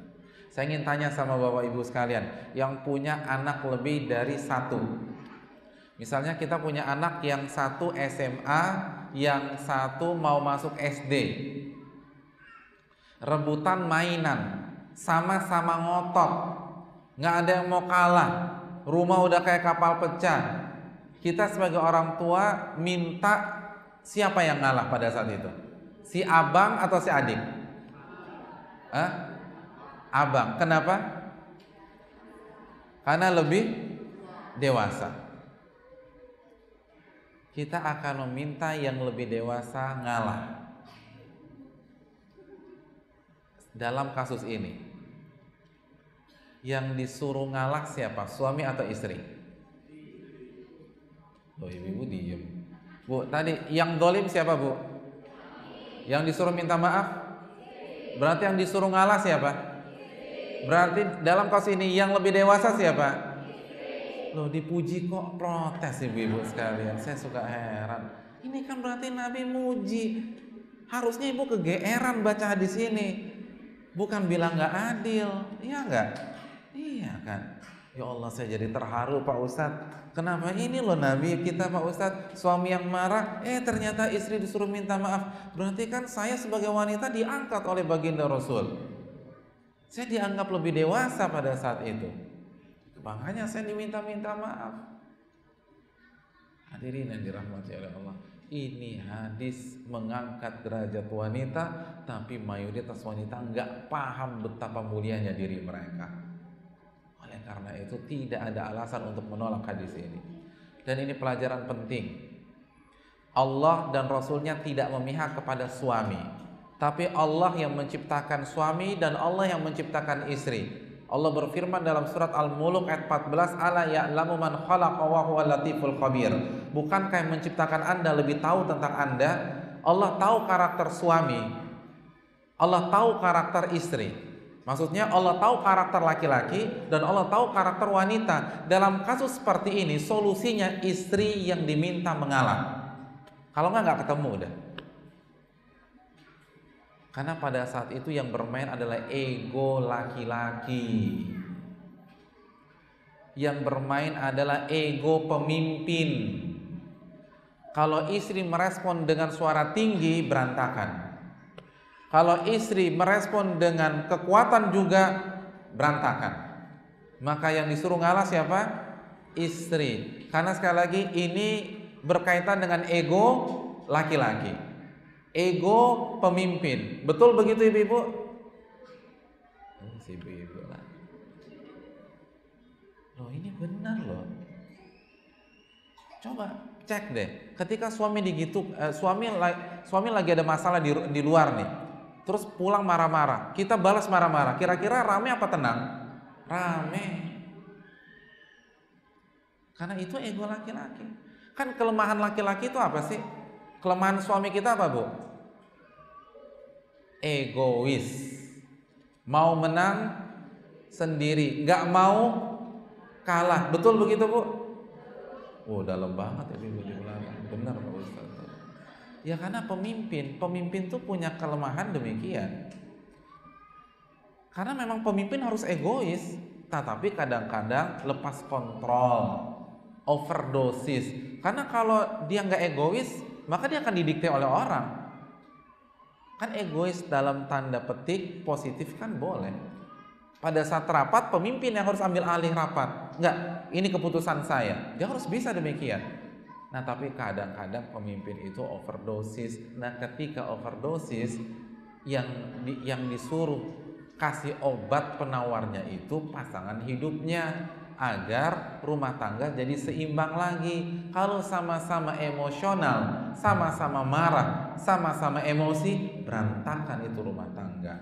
Saya ingin tanya sama Bapak Ibu sekalian yang punya anak lebih dari satu. Misalnya kita punya anak yang satu SMA, yang satu mau masuk SD. Rebutan mainan, sama-sama ngotot, nggak ada yang mau kalah. Rumah udah kayak kapal pecah. Kita sebagai orang tua minta siapa yang ngalah pada saat itu? Si abang atau si adik? Abang. Kenapa? Karena lebih dewasa. Kita akan meminta yang lebih dewasa ngalah. Dalam kasus ini, yang disuruh ngalah siapa? Suami atau istri? Oh, ibu diem. Bu, tadi yang dolim siapa bu? Yang disuruh minta maaf? Berarti yang disuruh ngalah siapa? Berarti dalam kasus ini yang lebih dewasa siapa? Loh, dipuji kok protes ibu-ibu sekalian. Saya suka heran. Ini kan berarti Nabi muji. Harusnya ibu kegeeran baca hadis ini. Bukan bilang gak adil. Iya gak? Iya kan? Ya Allah, saya jadi terharu Pak Ustadz. Kenapa ini loh Nabi kita Pak Ustadz, suami yang marah, ternyata istri disuruh minta maaf. Berarti kan saya sebagai wanita diangkat oleh baginda Rasul. Saya dianggap lebih dewasa pada saat itu. Makanya saya diminta-minta maaf. Hadirin yang dirahmati oleh Allah, ini hadis mengangkat derajat wanita, tapi mayoritas wanita nggak paham betapa mulianya diri mereka. Oleh karena itu tidak ada alasan untuk menolak hadis ini. Dan ini pelajaran penting. Allah dan Rasulnya tidak memihak kepada suami, tapi Allah yang menciptakan suami dan Allah yang menciptakan istri. Allah berfirman dalam surat Al-Mulk ayat 14, "Ala ya'lamu man khalaqa wa huwal latiful khabir." Bukankah yang menciptakan Anda lebih tahu tentang Anda? Allah tahu karakter suami, Allah tahu karakter istri. Maksudnya Allah tahu karakter laki-laki dan Allah tahu karakter wanita. Dalam kasus seperti ini solusinya istri yang diminta mengalah. Kalau nggak ketemu udah. Karena pada saat itu yang bermain adalah ego laki-laki. Yang bermain adalah ego pemimpin. Kalau istri merespon dengan suara tinggi, berantakan. Kalau istri merespon dengan kekuatan juga, berantakan. Maka yang disuruh ngalah siapa? Istri. Karena sekali lagi ini berkaitan dengan ego laki-laki. Ego pemimpin. Betul begitu ibu-ibu? Si ibu-ibu lah. Loh, ini benar loh. Coba cek deh. Ketika suami suami lagi ada masalah di luar nih. Terus pulang marah-marah. Kita balas marah-marah. Kira-kira rame apa tenang? Rame. Karena itu ego laki-laki. Kan kelemahan laki-laki itu apa sih? Kelemahan suami kita apa bu? Egois. Mau menang sendiri, nggak mau kalah. Betul begitu bu? Oh, dalam banget ya ibu di belakang. Benar Pak Ustaz. Ya karena pemimpin tuh punya kelemahan demikian. Karena memang pemimpin harus egois, tetapi kadang-kadang lepas kontrol, overdosis. Karena kalau dia nggak egois, maka dia akan didikte oleh orang. Kan egois dalam tanda petik positif kan boleh. Pada saat rapat, pemimpin yang harus ambil alih rapat. Enggak, ini keputusan saya. Dia harus bisa demikian. Nah, tapi kadang-kadang pemimpin itu overdosis. Nah, ketika overdosis, yang disuruh kasih obat penawarnya itu pasangan hidupnya, agar rumah tangga jadi seimbang lagi. Kalau sama-sama emosional, sama-sama marah, sama-sama emosi, berantakan itu rumah tangga.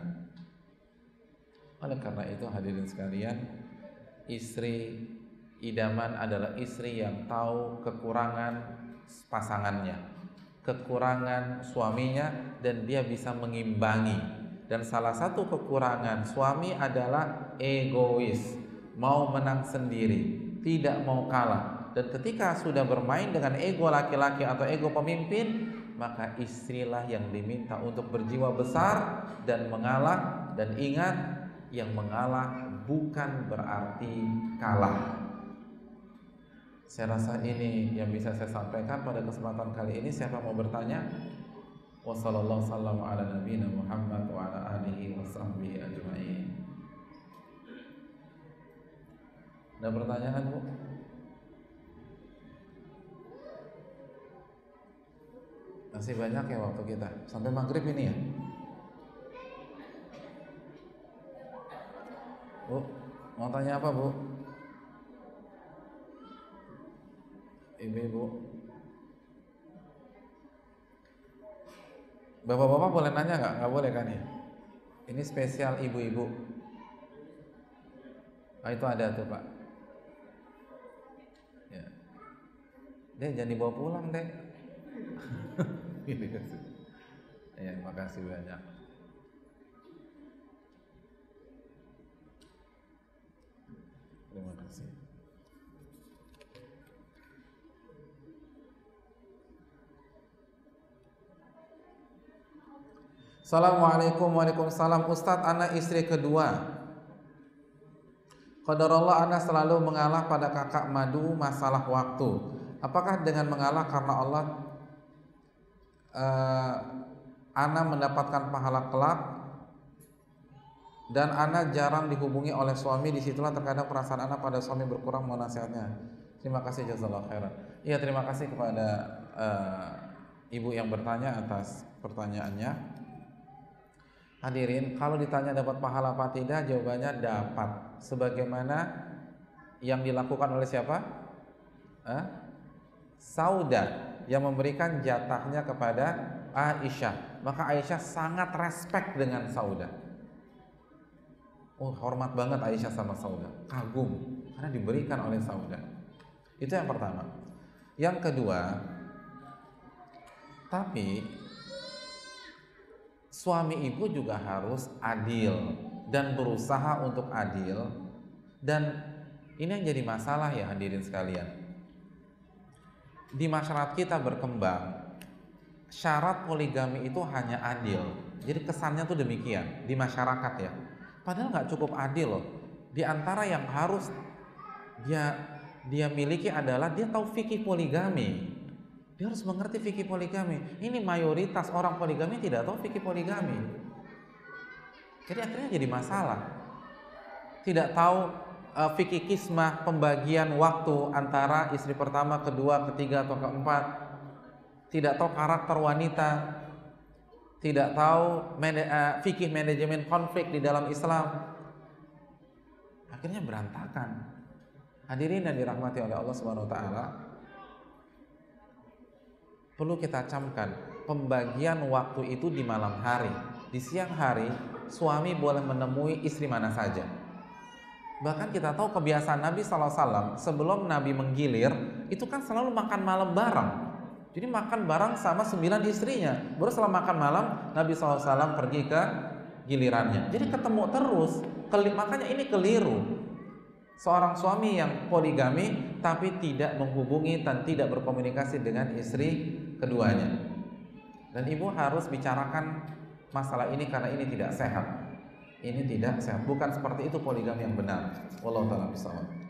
Oleh karena itu hadirin sekalian, istri idaman adalah istri yang tahu kekurangan pasangannya, kekurangan suaminya, dan dia bisa mengimbangi. Dan salah satu kekurangan suami adalah egois, mau menang sendiri, tidak mau kalah. Dan ketika sudah bermain dengan ego laki-laki atau ego pemimpin, maka istrilah yang diminta untuk berjiwa besar dan mengalah. Dan ingat, yang mengalah bukan berarti kalah. Saya rasa ini yang bisa saya sampaikan pada kesempatan kali ini. Siapa mau bertanya? Wassalamualaikum warahmatullahi wabarakatuh wa ala alihi washabbihi ajma'in. Ada pertanyaan, Bu? Masih banyak ya waktu kita sampai maghrib ini ya, Bu? Mau tanya apa, Bu? Ibu-ibu, bapak-bapak boleh nanya nggak? Nggak boleh kan ya? Ini spesial ibu-ibu. Ah, itu ada tuh, Pak. Ya. Dek, jangan dibawa pulang, Dek. Ya, makasih banyak. Terima kasih. Assalamualaikum. Waalaikumsalam. Ustadz, anak istri kedua. Qadarullah, anak selalu mengalah pada kakak madu masalah waktu. Apakah dengan mengalah karena Allah anak mendapatkan pahala kelak, dan anak jarang dihubungi oleh suami, disitulah terkadang perasaan anak pada suami berkurang, mau nasihatnya. Terima kasih, jazakallahu khairan. Iya, terima kasih kepada ibu yang bertanya atas pertanyaannya. Hadirin, kalau ditanya dapat pahala apa tidak, jawabannya dapat. Sebagaimana yang dilakukan oleh siapa? Sauda, yang memberikan jatahnya kepada Aisyah. Maka Aisyah sangat respect dengan Sauda. Hormat banget Aisyah sama Sauda, kagum karena diberikan oleh Sauda. Itu yang pertama. Yang kedua, tapi suami ibu juga harus adil dan berusaha untuk adil. Dan ini yang jadi masalah ya hadirin sekalian. Di masyarakat kita berkembang, syarat poligami itu hanya adil. Jadi kesannya tuh demikian di masyarakat ya. Padahal nggak cukup adil loh. Di antara yang harus dia miliki adalah dia tahu fikih poligami. Dia harus mengerti fikih poligami. Ini mayoritas orang poligami tidak tahu fikih poligami. Jadi akhirnya jadi masalah. Tidak tahu fikih kismah, pembagian waktu antara istri pertama, kedua, ketiga atau keempat. Tidak tahu karakter wanita. Tidak tahu fikih manajemen konflik di dalam Islam. Akhirnya berantakan. Hadirin yang dirahmati oleh Allah Subhanahu wa taala, perlu kita camkan, pembagian waktu itu di malam hari. Di siang hari, suami boleh menemui istri mana saja. Bahkan kita tahu kebiasaan Nabi SAW, sebelum Nabi menggilir, itu kan selalu makan malam bareng. Jadi makan bareng sama 9 istrinya. Baru setelah makan malam, Nabi SAW pergi ke gilirannya. Jadi ketemu terus, makanya ini keliru. Seorang suami yang poligami tapi tidak menghubungi dan tidak berkomunikasi dengan istri keduanya. Dan ibu harus bicarakan masalah ini karena ini tidak sehat. Ini tidak sehat. Bukan seperti itu poligami yang benar. Wallahu ta'ala bishawab.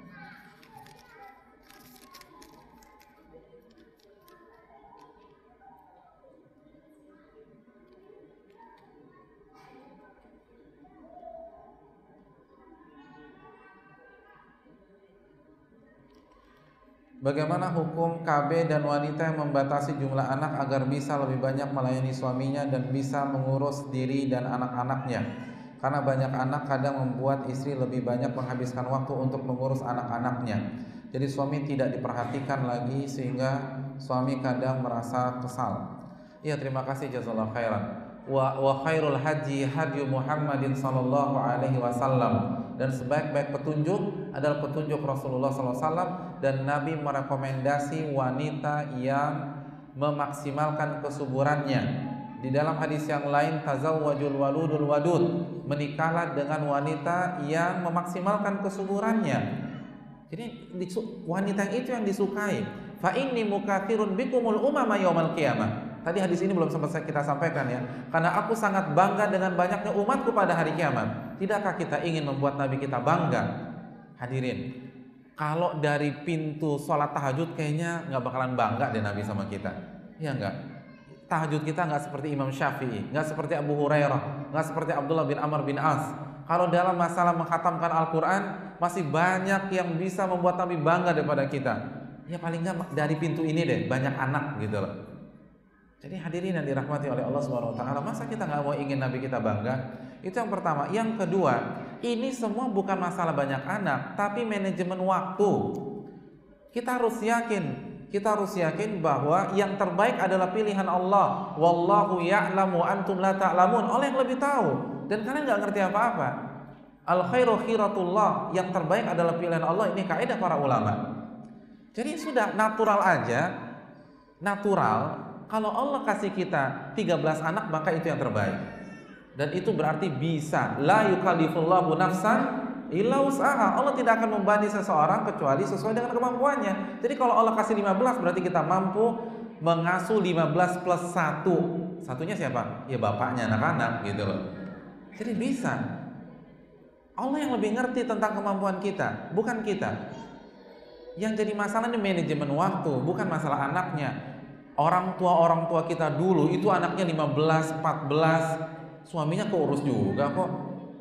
Bagaimana hukum KB dan wanita yang membatasi jumlah anak agar bisa lebih banyak melayani suaminya dan bisa mengurus diri dan anak-anaknya? Karena banyak anak kadang membuat istri lebih banyak menghabiskan waktu untuk mengurus anak-anaknya. Jadi suami tidak diperhatikan lagi sehingga suami kadang merasa kesal. Iya, terima kasih, jazakallahu khairan. Wa khairul haji hadyu Muhammadin sallallahu alaihi wasallam. Dan sebaik-baik petunjuk adalah petunjuk Rasulullah SAW, dan Nabi merekomendasi wanita yang memaksimalkan kesuburannya. Di dalam hadis yang lain, tazawwajul waludul wadud, menikahlah dengan wanita yang memaksimalkan kesuburannya. Jadi wanita itu yang disukai. Fa inni mukatsirun bikumul umama yaumal qiyamah. Tadi hadis ini belum sempat kita sampaikan ya. Karena aku sangat bangga dengan banyaknya umatku pada hari kiamat. Tidakkah kita ingin membuat Nabi kita bangga? Hadirin, kalau dari pintu sholat tahajud kayaknya nggak bakalan bangga deh Nabi sama kita. Iya nggak? Tahajud kita nggak seperti Imam Syafi'i, nggak seperti Abu Hurairah, nggak seperti Abdullah bin Amr bin As. Kalau dalam masalah mengkhatamkan Al-Quran, masih banyak yang bisa membuat Nabi bangga daripada kita. Ya paling nggak dari pintu ini deh, banyak anak gitu loh. Jadi hadirin yang dirahmati oleh Allah Subhanahu wa taala, masa kita nggak mau ingin Nabi kita bangga? Itu yang pertama. Yang kedua, ini semua bukan masalah banyak anak, tapi manajemen waktu. Kita harus yakin bahwa yang terbaik adalah pilihan Allah. Wallahu ya'lamu antum la ta'lamun. Allah yang lebih tahu dan kalian nggak ngerti apa-apa. Al khairu khiratullah, yang terbaik adalah pilihan Allah. Ini kaidah para ulama. Jadi sudah natural aja, natural. Kalau Allah kasih kita 13 anak, maka itu yang terbaik. Dan itu berarti bisa. La yukallifullahu nafsan illa wus'aha. Allah tidak akan membebani seseorang kecuali sesuai dengan kemampuannya. Jadi kalau Allah kasih 15, berarti kita mampu mengasuh 15 plus 1. Satunya siapa? Ya bapaknya anak-anak gitu loh. Jadi bisa. Allah yang lebih ngerti tentang kemampuan kita, bukan kita. Yang jadi masalah ini manajemen waktu, bukan masalah anaknya. Orang tua kita dulu itu anaknya 15, 14, suaminya keurus juga kok.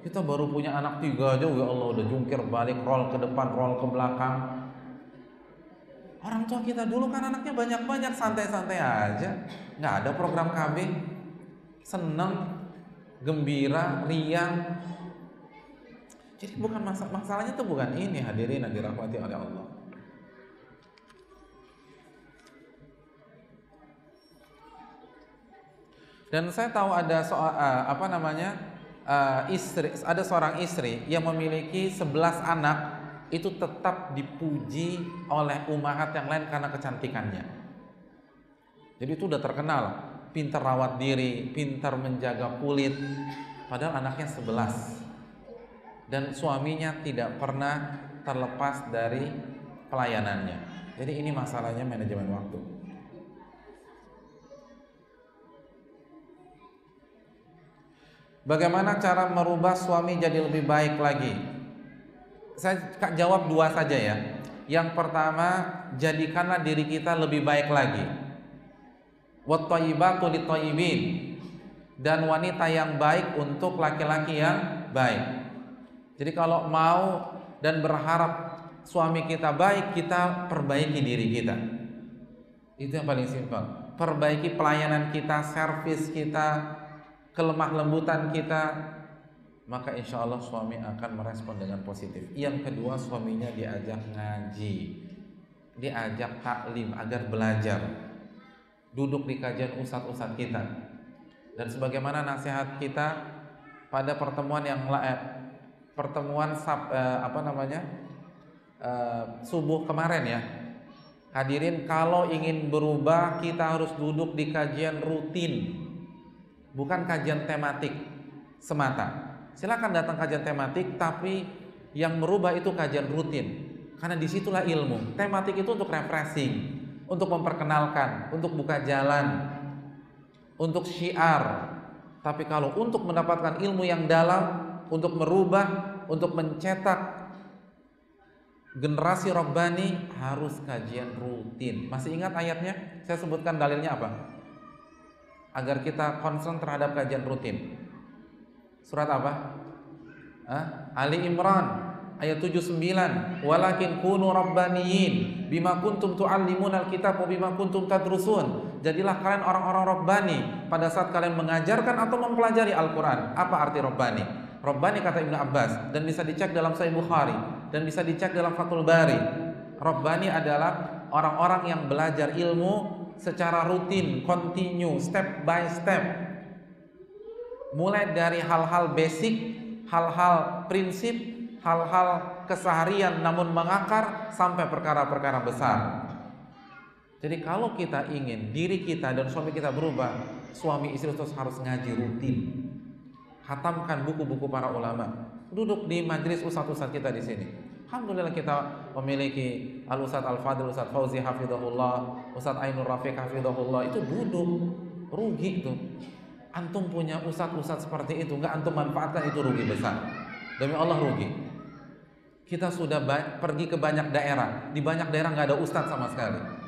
Kita baru punya anak 3 aja, ya Allah udah jungkir balik, roll ke depan, roll ke belakang. Orang tua kita dulu kan anaknya banyak-banyak, santai-santai aja, nggak ada program KB, seneng, gembira, riang. Jadi bukan masalahnya tuh bukan ini, hadirin yang dirahmati oleh Allah. Dan saya tahu ada ada seorang istri yang memiliki 11 anak, itu tetap dipuji oleh ummahat yang lain karena kecantikannya. Jadi itu udah terkenal, pintar rawat diri, pintar menjaga kulit, padahal anaknya 11. Dan suaminya tidak pernah terlepas dari pelayanannya. Jadi ini masalahnya manajemen waktu. Bagaimana cara merubah suami jadi lebih baik lagi? Saya jawab 2 saja ya. Yang pertama, jadikanlah diri kita lebih baik lagi. Wat-thayyibatu lit-thayyibin. Dan wanita yang baik untuk laki-laki yang baik. Jadi kalau mau dan berharap suami kita baik, kita perbaiki diri kita. Itu yang paling simpel. Perbaiki pelayanan kita, servis kita, kelemah lembutan kita, maka insya Allah suami akan merespon dengan positif. Yang kedua, suaminya diajak ngaji, diajak taklim agar belajar, duduk di kajian ustadz-ustadz kita. Dan sebagaimana nasihat kita pada pertemuan subuh kemarin ya, hadirin, kalau ingin berubah kita harus duduk di kajian rutin. Bukan kajian tematik semata. Silakan datang kajian tematik, tapi yang merubah itu kajian rutin. Karena disitulah ilmu. Tematik itu untuk refreshing, untuk memperkenalkan, untuk buka jalan. untuk syiar. Tapi kalau untuk mendapatkan ilmu yang dalam, untuk merubah, untuk mencetak generasi Rabbani, harus kajian rutin. Masih ingat ayatnya? Saya sebutkan dalilnya apa? Agar kita concern terhadap kajian rutin. Surat apa? Ali Imran ayat 79. Walakin kunu rabbaniyin bima kuntum tuallimunal kitab wa bima kuntum tadrusun. Jadilah kalian orang-orang rabbani pada saat kalian mengajarkan atau mempelajari Al-Qur'an. Apa arti rabbani? Rabbani kata Ibnu Abbas, dan bisa dicek dalam Sahih Bukhari dan bisa dicek dalam Fathul Bari. Rabbani adalah orang-orang yang belajar ilmu secara rutin, continue, step by step. Mulai dari hal-hal basic, hal-hal prinsip, hal-hal keseharian namun mengakar sampai perkara-perkara besar. Jadi kalau kita ingin diri kita dan suami kita berubah, suami istri terus harus ngaji rutin. Khatamkan buku-buku para ulama. Duduk di majelis ustadz-ustadz kita di sini. Alhamdulillah kita memiliki Al-Ustadz Al-Fadil, Ustadz Fauzi hafidhahullah, Ustadz Ainur Rafiq hafidhahullah. Itu duduk, rugi tuh. Antum punya ustadz-ustadz seperti itu, nggak antum manfaatkan, itu rugi besar. Demi Allah rugi. Kita sudah pergi ke banyak daerah, di banyak daerah nggak ada ustadz sama sekali.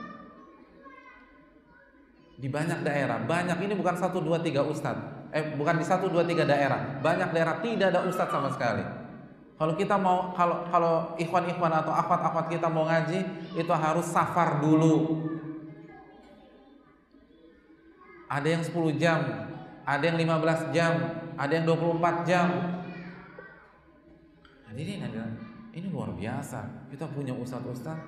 Di banyak daerah, banyak ini bukan 1, 2, 3 ustadz. Bukan di 1, 2, 3 daerah. Banyak daerah tidak ada ustadz sama sekali. Kalau kita mau, kalau ikhwan-ikhwan atau akhwat-akhwat kita mau ngaji, itu harus safar dulu. Ada yang 10 jam, ada yang 15 jam, ada yang 24 jam. Hadirin, ini luar biasa. Kita punya ustadz-ustadz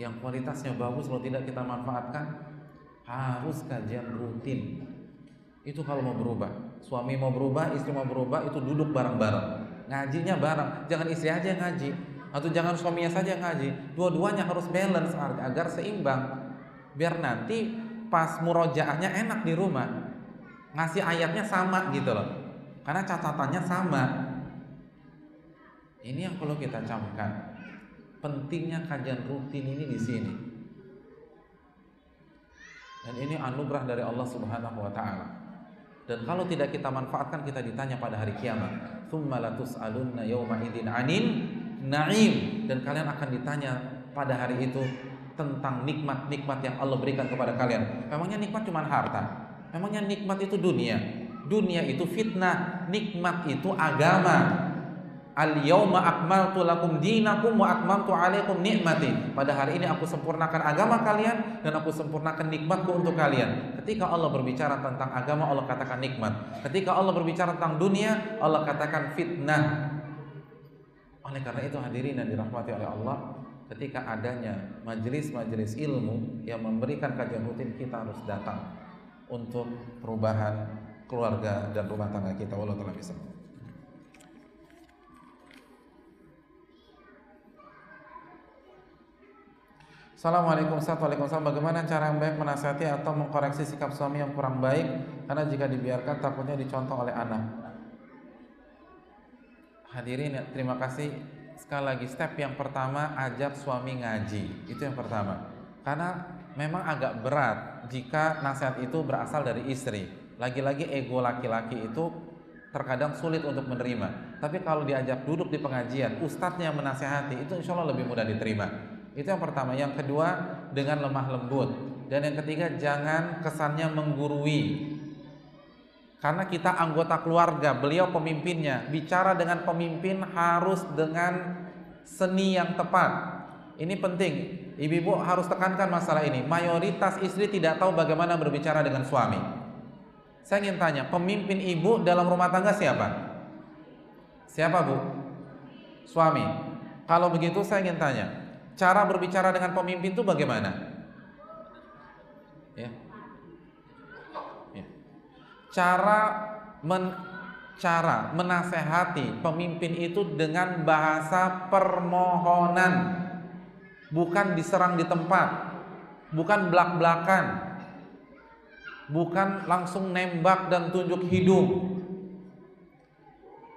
yang kualitasnya bagus, kalau tidak kita manfaatkan. Harus kajian rutin. Itu kalau mau berubah. Suami mau berubah, istri mau berubah, itu duduk bareng-bareng. Ngajinya bareng. Jangan istri aja yang ngaji, atau jangan suaminya saja yang ngaji. Dua-duanya harus balance agar seimbang. Biar nanti pas murojaahnya enak di rumah. Ngasih ayatnya sama gitu loh. Karena catatannya sama. Ini yang perlu kita camkan. Pentingnya kajian rutin ini di sini. Dan ini anugerah dari Allah Subhanahu wa taala. Dan kalau tidak kita manfaatkan, kita ditanya pada hari kiamat. Tsumma latus'alunna yauma idzin 'anin na'im. Dan kalian akan ditanya pada hari itu tentang nikmat-nikmat yang Allah berikan kepada kalian. Memangnya nikmat cuma harta? Memangnya nikmat itu dunia? Dunia itu fitnah, nikmat itu agama. Al-yauma akmaltu lakum dinakum wa atmamtu 'alaikum ni'mati. Pada hari ini aku sempurnakan agama kalian dan aku sempurnakan nikmatku untuk kalian. Ketika Allah berbicara tentang agama, Allah katakan nikmat. Ketika Allah berbicara tentang dunia, Allah katakan fitnah. Oleh karena itu hadirin yang dirahmati oleh Allah, ketika adanya majelis-majelis ilmu yang memberikan kajian rutin, kita harus datang untuk perubahan keluarga dan rumah tangga kita. Wallahu ta'ala bisa. Assalamualaikum warahmatullahi wabarakatuh. Bagaimana cara yang baik menasihati atau mengkoreksi sikap suami yang kurang baik? Karena jika dibiarkan takutnya dicontoh oleh anak. Hadirin, terima kasih. Sekali lagi, step yang pertama, ajak suami ngaji. Itu yang pertama. Karena memang agak berat jika nasihat itu berasal dari istri. Lagi-lagi ego laki-laki itu terkadang sulit untuk menerima. Tapi kalau diajak duduk di pengajian, ustadznya menasihati, itu insya Allah lebih mudah diterima. Itu yang pertama. Yang kedua, dengan lemah lembut. Dan yang ketiga, jangan kesannya menggurui. Karena kita anggota keluarga, beliau pemimpinnya. Bicara dengan pemimpin harus dengan seni yang tepat. Ini penting. Ibu-ibu harus tekankan masalah ini. Mayoritas istri tidak tahu bagaimana berbicara dengan suami. Saya ingin tanya, pemimpin ibu dalam rumah tangga siapa? Siapa, Bu? Suami. Kalau begitu saya ingin tanya, cara berbicara dengan pemimpin itu bagaimana? Ya. Ya. Cara menasehati pemimpin itu dengan bahasa permohonan, bukan diserang di tempat, bukan belak-belakan, bukan langsung nembak dan tunjuk hidung.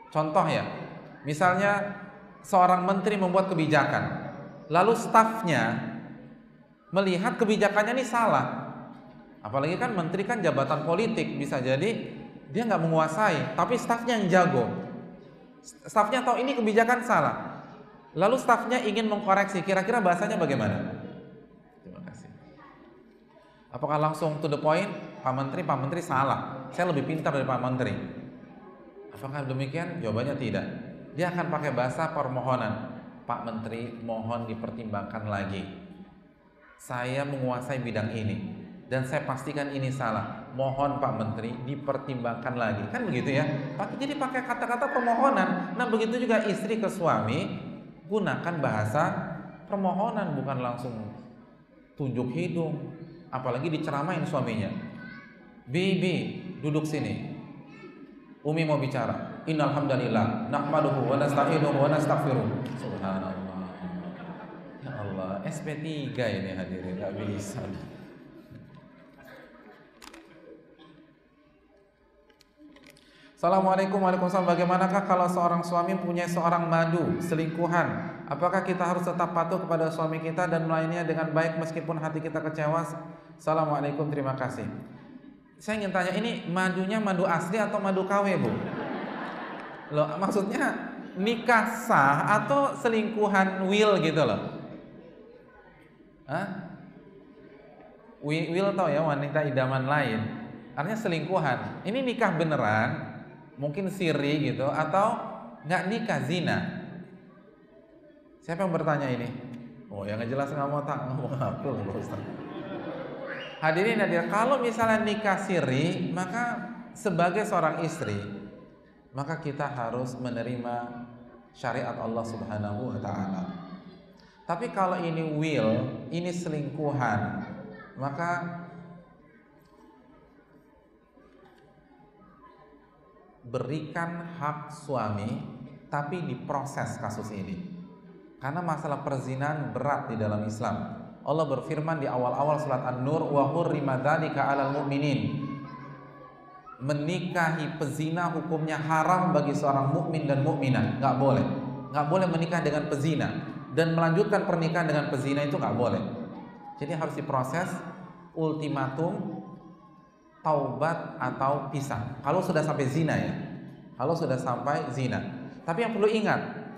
Contoh ya, misalnya seorang menteri membuat kebijakan, lalu stafnya melihat kebijakannya ini salah. Apalagi kan menteri kan jabatan politik, bisa jadi dia nggak menguasai, tapi stafnya yang jago. Stafnya tahu ini kebijakan salah, lalu stafnya ingin mengkoreksi, kira-kira bahasanya bagaimana? Terima kasih. Apakah langsung to the point, Pak Menteri salah, saya lebih pintar dari Pak Menteri? Apakah demikian? Jawabannya tidak. Dia akan pakai bahasa permohonan. Pak Menteri, mohon dipertimbangkan lagi. Saya menguasai bidang ini dan saya pastikan ini salah. Mohon Pak Menteri dipertimbangkan lagi. Kan begitu ya? Jadi pakai kata-kata permohonan. Nah, begitu juga istri ke suami, gunakan bahasa permohonan, bukan langsung tunjuk hidung. Apalagi diceramain suaminya. Bibi, duduk sini. Umi mau bicara. Innal hamdalillah nahmaduhu wa nasta'inuhu wa nastaghfiruh. Subhanallah. Ya Allah, SP3 ini hadirin, enggak bisa. Assalamualaikum warahmatullahi wabarakatuh. Bagaimanakah kalau seorang suami punya seorang madu, selingkuhan? Apakah kita harus tetap patuh kepada suami kita dan melayaninya dengan baik meskipun hati kita kecewa? Assalamualaikum, terima kasih. Saya ingin tanya, ini madunya madu asli atau madu KW, Bu? Loh, maksudnya nikah sah atau selingkuhan will gitu loh? Hah? Will tahu ya, wanita idaman lain. Artinya selingkuhan. Ini nikah beneran, mungkin siri gitu, atau nggak nikah, zina? Siapa yang bertanya ini? Oh, yang jelas nggak mau aku, Ustaz. Hadirin hadir, kalau misalnya nikah siri, maka sebagai seorang istri, maka kita harus menerima syariat Allah Subhanahu wa taala. Tapi kalau ini will, ini selingkuhan, maka berikan hak suami, tapi diproses kasus ini. Karena masalah perzinahan berat di dalam Islam. Allah berfirman di awal-awal surat An-Nur, wa hurrima dzalika 'alal mu'minin. Menikahi pezina hukumnya haram bagi seorang mukmin dan mukminah, nggak boleh menikah dengan pezina dan melanjutkan pernikahan dengan pezina, itu nggak boleh. Jadi harus diproses, ultimatum, taubat atau pisah. Kalau sudah sampai zina ya, kalau sudah sampai zina. Tapi yang perlu ingat,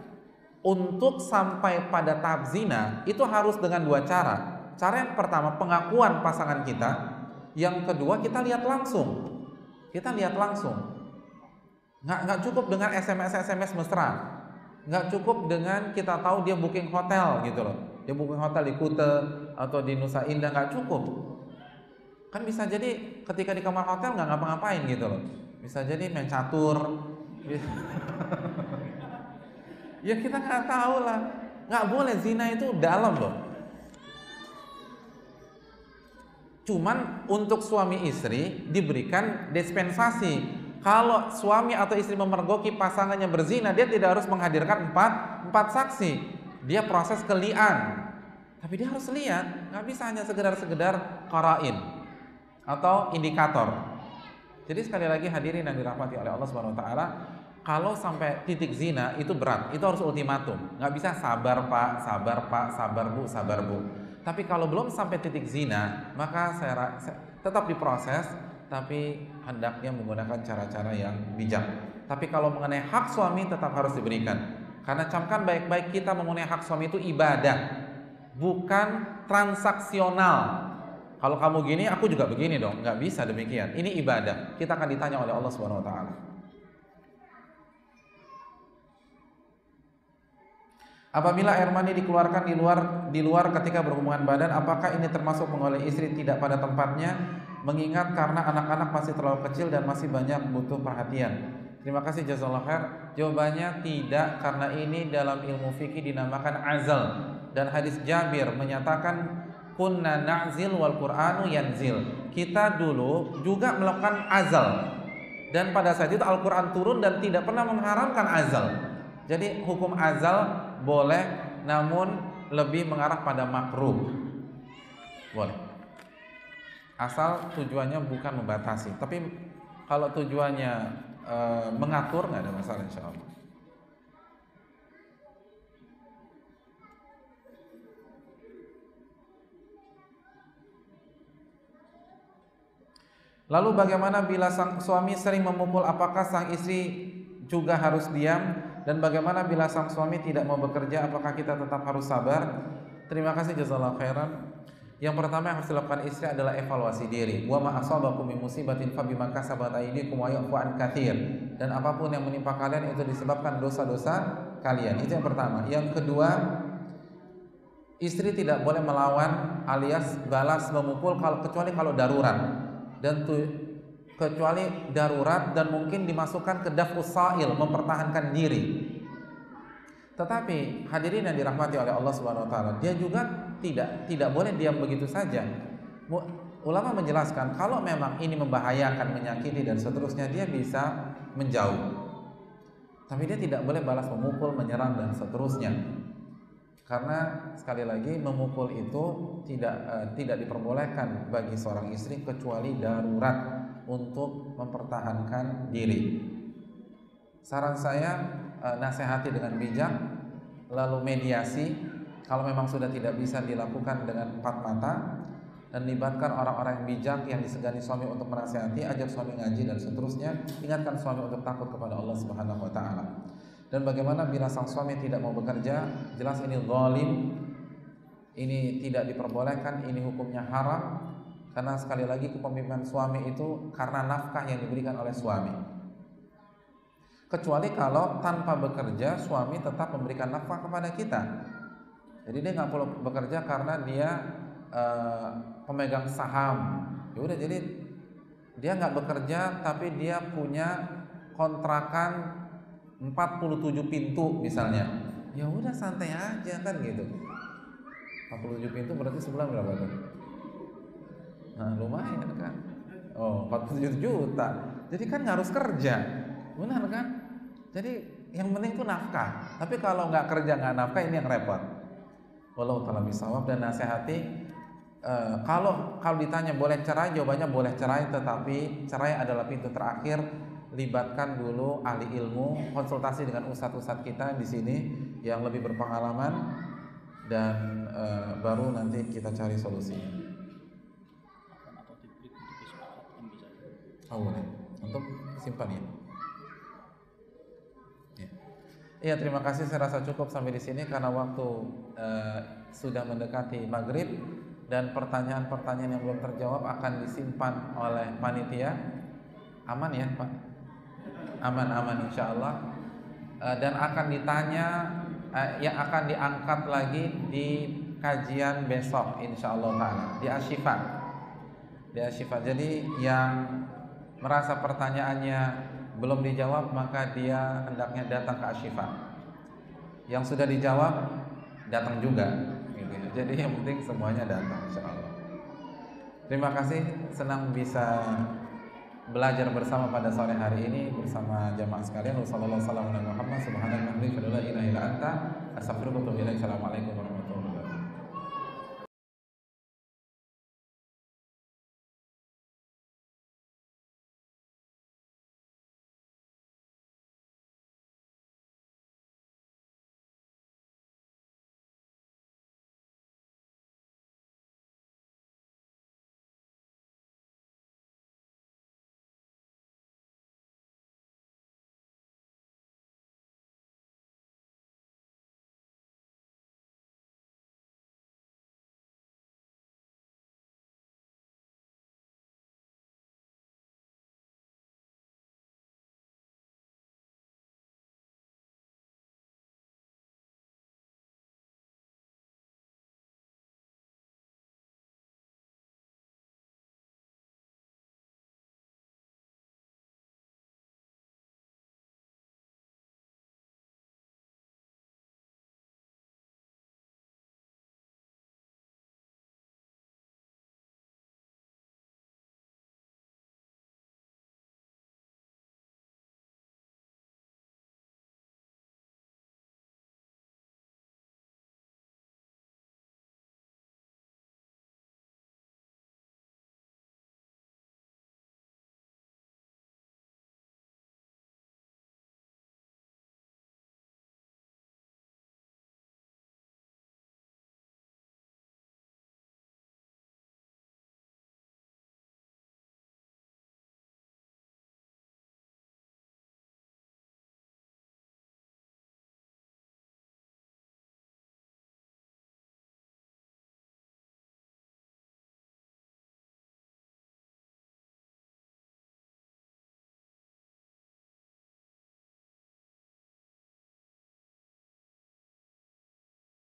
untuk sampai pada tahap zina itu harus dengan dua cara. Cara yang pertama pengakuan pasangan kita, yang kedua kita lihat langsung. Nggak cukup dengan SMS mesra, nggak cukup dengan kita tahu dia booking hotel gitu loh. Dia booking hotel di Kuta atau di Nusa Indah, nggak cukup. Kan bisa jadi ketika di kamar hotel nggak ngapa-ngapain gitu loh. Bisa jadi main catur. Ya kita nggak tahu lah. Nggak boleh, zina itu dalam loh. Cuman untuk suami istri diberikan dispensasi. Kalau suami atau istri memergoki pasangannya berzina, dia tidak harus menghadirkan empat saksi. Dia proses ke li'an. Tapi dia harus lihat, nggak bisa hanya sekedar qara'in atau indikator. Jadi sekali lagi hadirin yang dirahmati oleh Allah Subhanahu wa taala, kalau sampai titik zina itu berat, itu harus ultimatum. Nggak bisa sabar Pak, sabar Bu. Tapi kalau belum sampai titik zina, maka saya tetap diproses, tapi hendaknya menggunakan cara-cara yang bijak. Tapi kalau mengenai hak suami tetap harus diberikan. Karena camkan baik-baik, kita mengenai hak suami itu ibadah, bukan transaksional. Kalau kamu gini, aku juga begini dong. Nggak bisa demikian. Ini ibadah. Kita akan ditanya oleh Allah Subhanahu wa taala. Apabila air mani dikeluarkan di luar ketika berhubungan badan, apakah ini termasuk mengoleh istri tidak pada tempatnya? Mengingat karena anak-anak masih terlalu kecil dan masih banyak butuh perhatian. Terima kasih jazakallahu khair. Jawabannya tidak, karena ini dalam ilmu fikih dinamakan azal. Dan hadis Jabir menyatakan kunna na'zil wal Qur'anu yanzil. Kita dulu juga melakukan azal. Dan pada saat itu Al-Qur'an turun dan tidak pernah mengharamkan azal. Jadi hukum azal boleh, namun lebih mengarah pada makruh. Boleh. Asal tujuannya bukan membatasi. Tapi kalau tujuannya mengatur, nggak ada masalah insyaallah. Lalu bagaimana bila sang suami sering memukul, apakah sang istri juga harus diam? Dan bagaimana bila sang suami tidak mau bekerja, apakah kita tetap harus sabar? Terima kasih, jazakallahu khairan. Yang pertama yang harus dilakukan istri adalah evaluasi diri. Wa ma asabakum min musibatin fa bima kasabat aydikum wa ya'fu an katsir. Dan apapun yang menimpa kalian itu disebabkan dosa-dosa kalian. Itu yang pertama. Yang kedua, istri tidak boleh melawan alias balas memukul kecuali kalau darurat. Dan kecuali darurat dan mungkin dimasukkan ke daf'us sa'il, mempertahankan diri. Tetapi hadirin yang dirahmati oleh Allah Subhanahu wa taala, dia juga tidak boleh diam begitu saja. Ulama menjelaskan kalau memang ini membahayakan, menyakiti dan seterusnya, dia bisa menjauh. Tapi dia tidak boleh balas memukul, menyerang dan seterusnya. Karena sekali lagi memukul itu tidak diperbolehkan bagi seorang istri kecuali darurat untuk mempertahankan diri. Saran saya, nasihati dengan bijak, lalu mediasi. Kalau memang sudah tidak bisa dilakukan dengan empat mata, dan libatkan orang-orang yang bijak yang disegani suami untuk menasihati, ajak suami ngaji dan seterusnya. Ingatkan suami untuk takut kepada Allah Subhanahu wa taala. Dan bagaimana bila sang suami tidak mau bekerja? Jelas ini zalim, ini tidak diperbolehkan, ini hukumnya haram. Karena sekali lagi kepemimpinan suami itu karena nafkah yang diberikan oleh suami. Kecuali kalau tanpa bekerja suami tetap memberikan nafkah kepada kita. Jadi dia nggak perlu bekerja karena dia pemegang saham. Ya udah, jadi dia nggak bekerja tapi dia punya kontrakan 47 pintu misalnya. Ya udah, santai aja kan gitu. 47 pintu berarti sebulan berapa tuh? Nah, lumayan kan. Oh, 47 juta. Jadi kan nggak harus kerja. Benar kan? Jadi yang penting itu nafkah. Tapi kalau nggak kerja nggak nafkah, ini yang repot. Wallahu ta'ala bisawab. Dan nasihati, kalau ditanya boleh cerai, jawabannya boleh cerai, tetapi cerai adalah pintu terakhir. Libatkan dulu ahli ilmu, konsultasi dengan ustadz-ustadz kita di sini yang lebih berpengalaman, dan baru nanti kita cari solusinya. Oh, boleh. Untuk simpan ya. Iya, terima kasih. Saya rasa cukup sampai di sini karena waktu sudah mendekati maghrib, dan pertanyaan-pertanyaan yang belum terjawab akan disimpan oleh panitia. Aman ya, Pak? Aman insya Allah. Dan akan ditanya, yang akan diangkat lagi di kajian besok insya Allah ta'ala, di Asyifa. Jadi yang merasa pertanyaannya belum dijawab, maka dia hendaknya datang ke Asyifa. Yang sudah dijawab datang juga gitu. Jadi yang penting semuanya datang insyaallah. Terima kasih, senang bisa belajar bersama pada sore hari ini bersama jamaah sekalian. Wassalamualaikum warahmatullahi wabarakatuh. Assalamualaikum warahmatullahi wabarakatuh.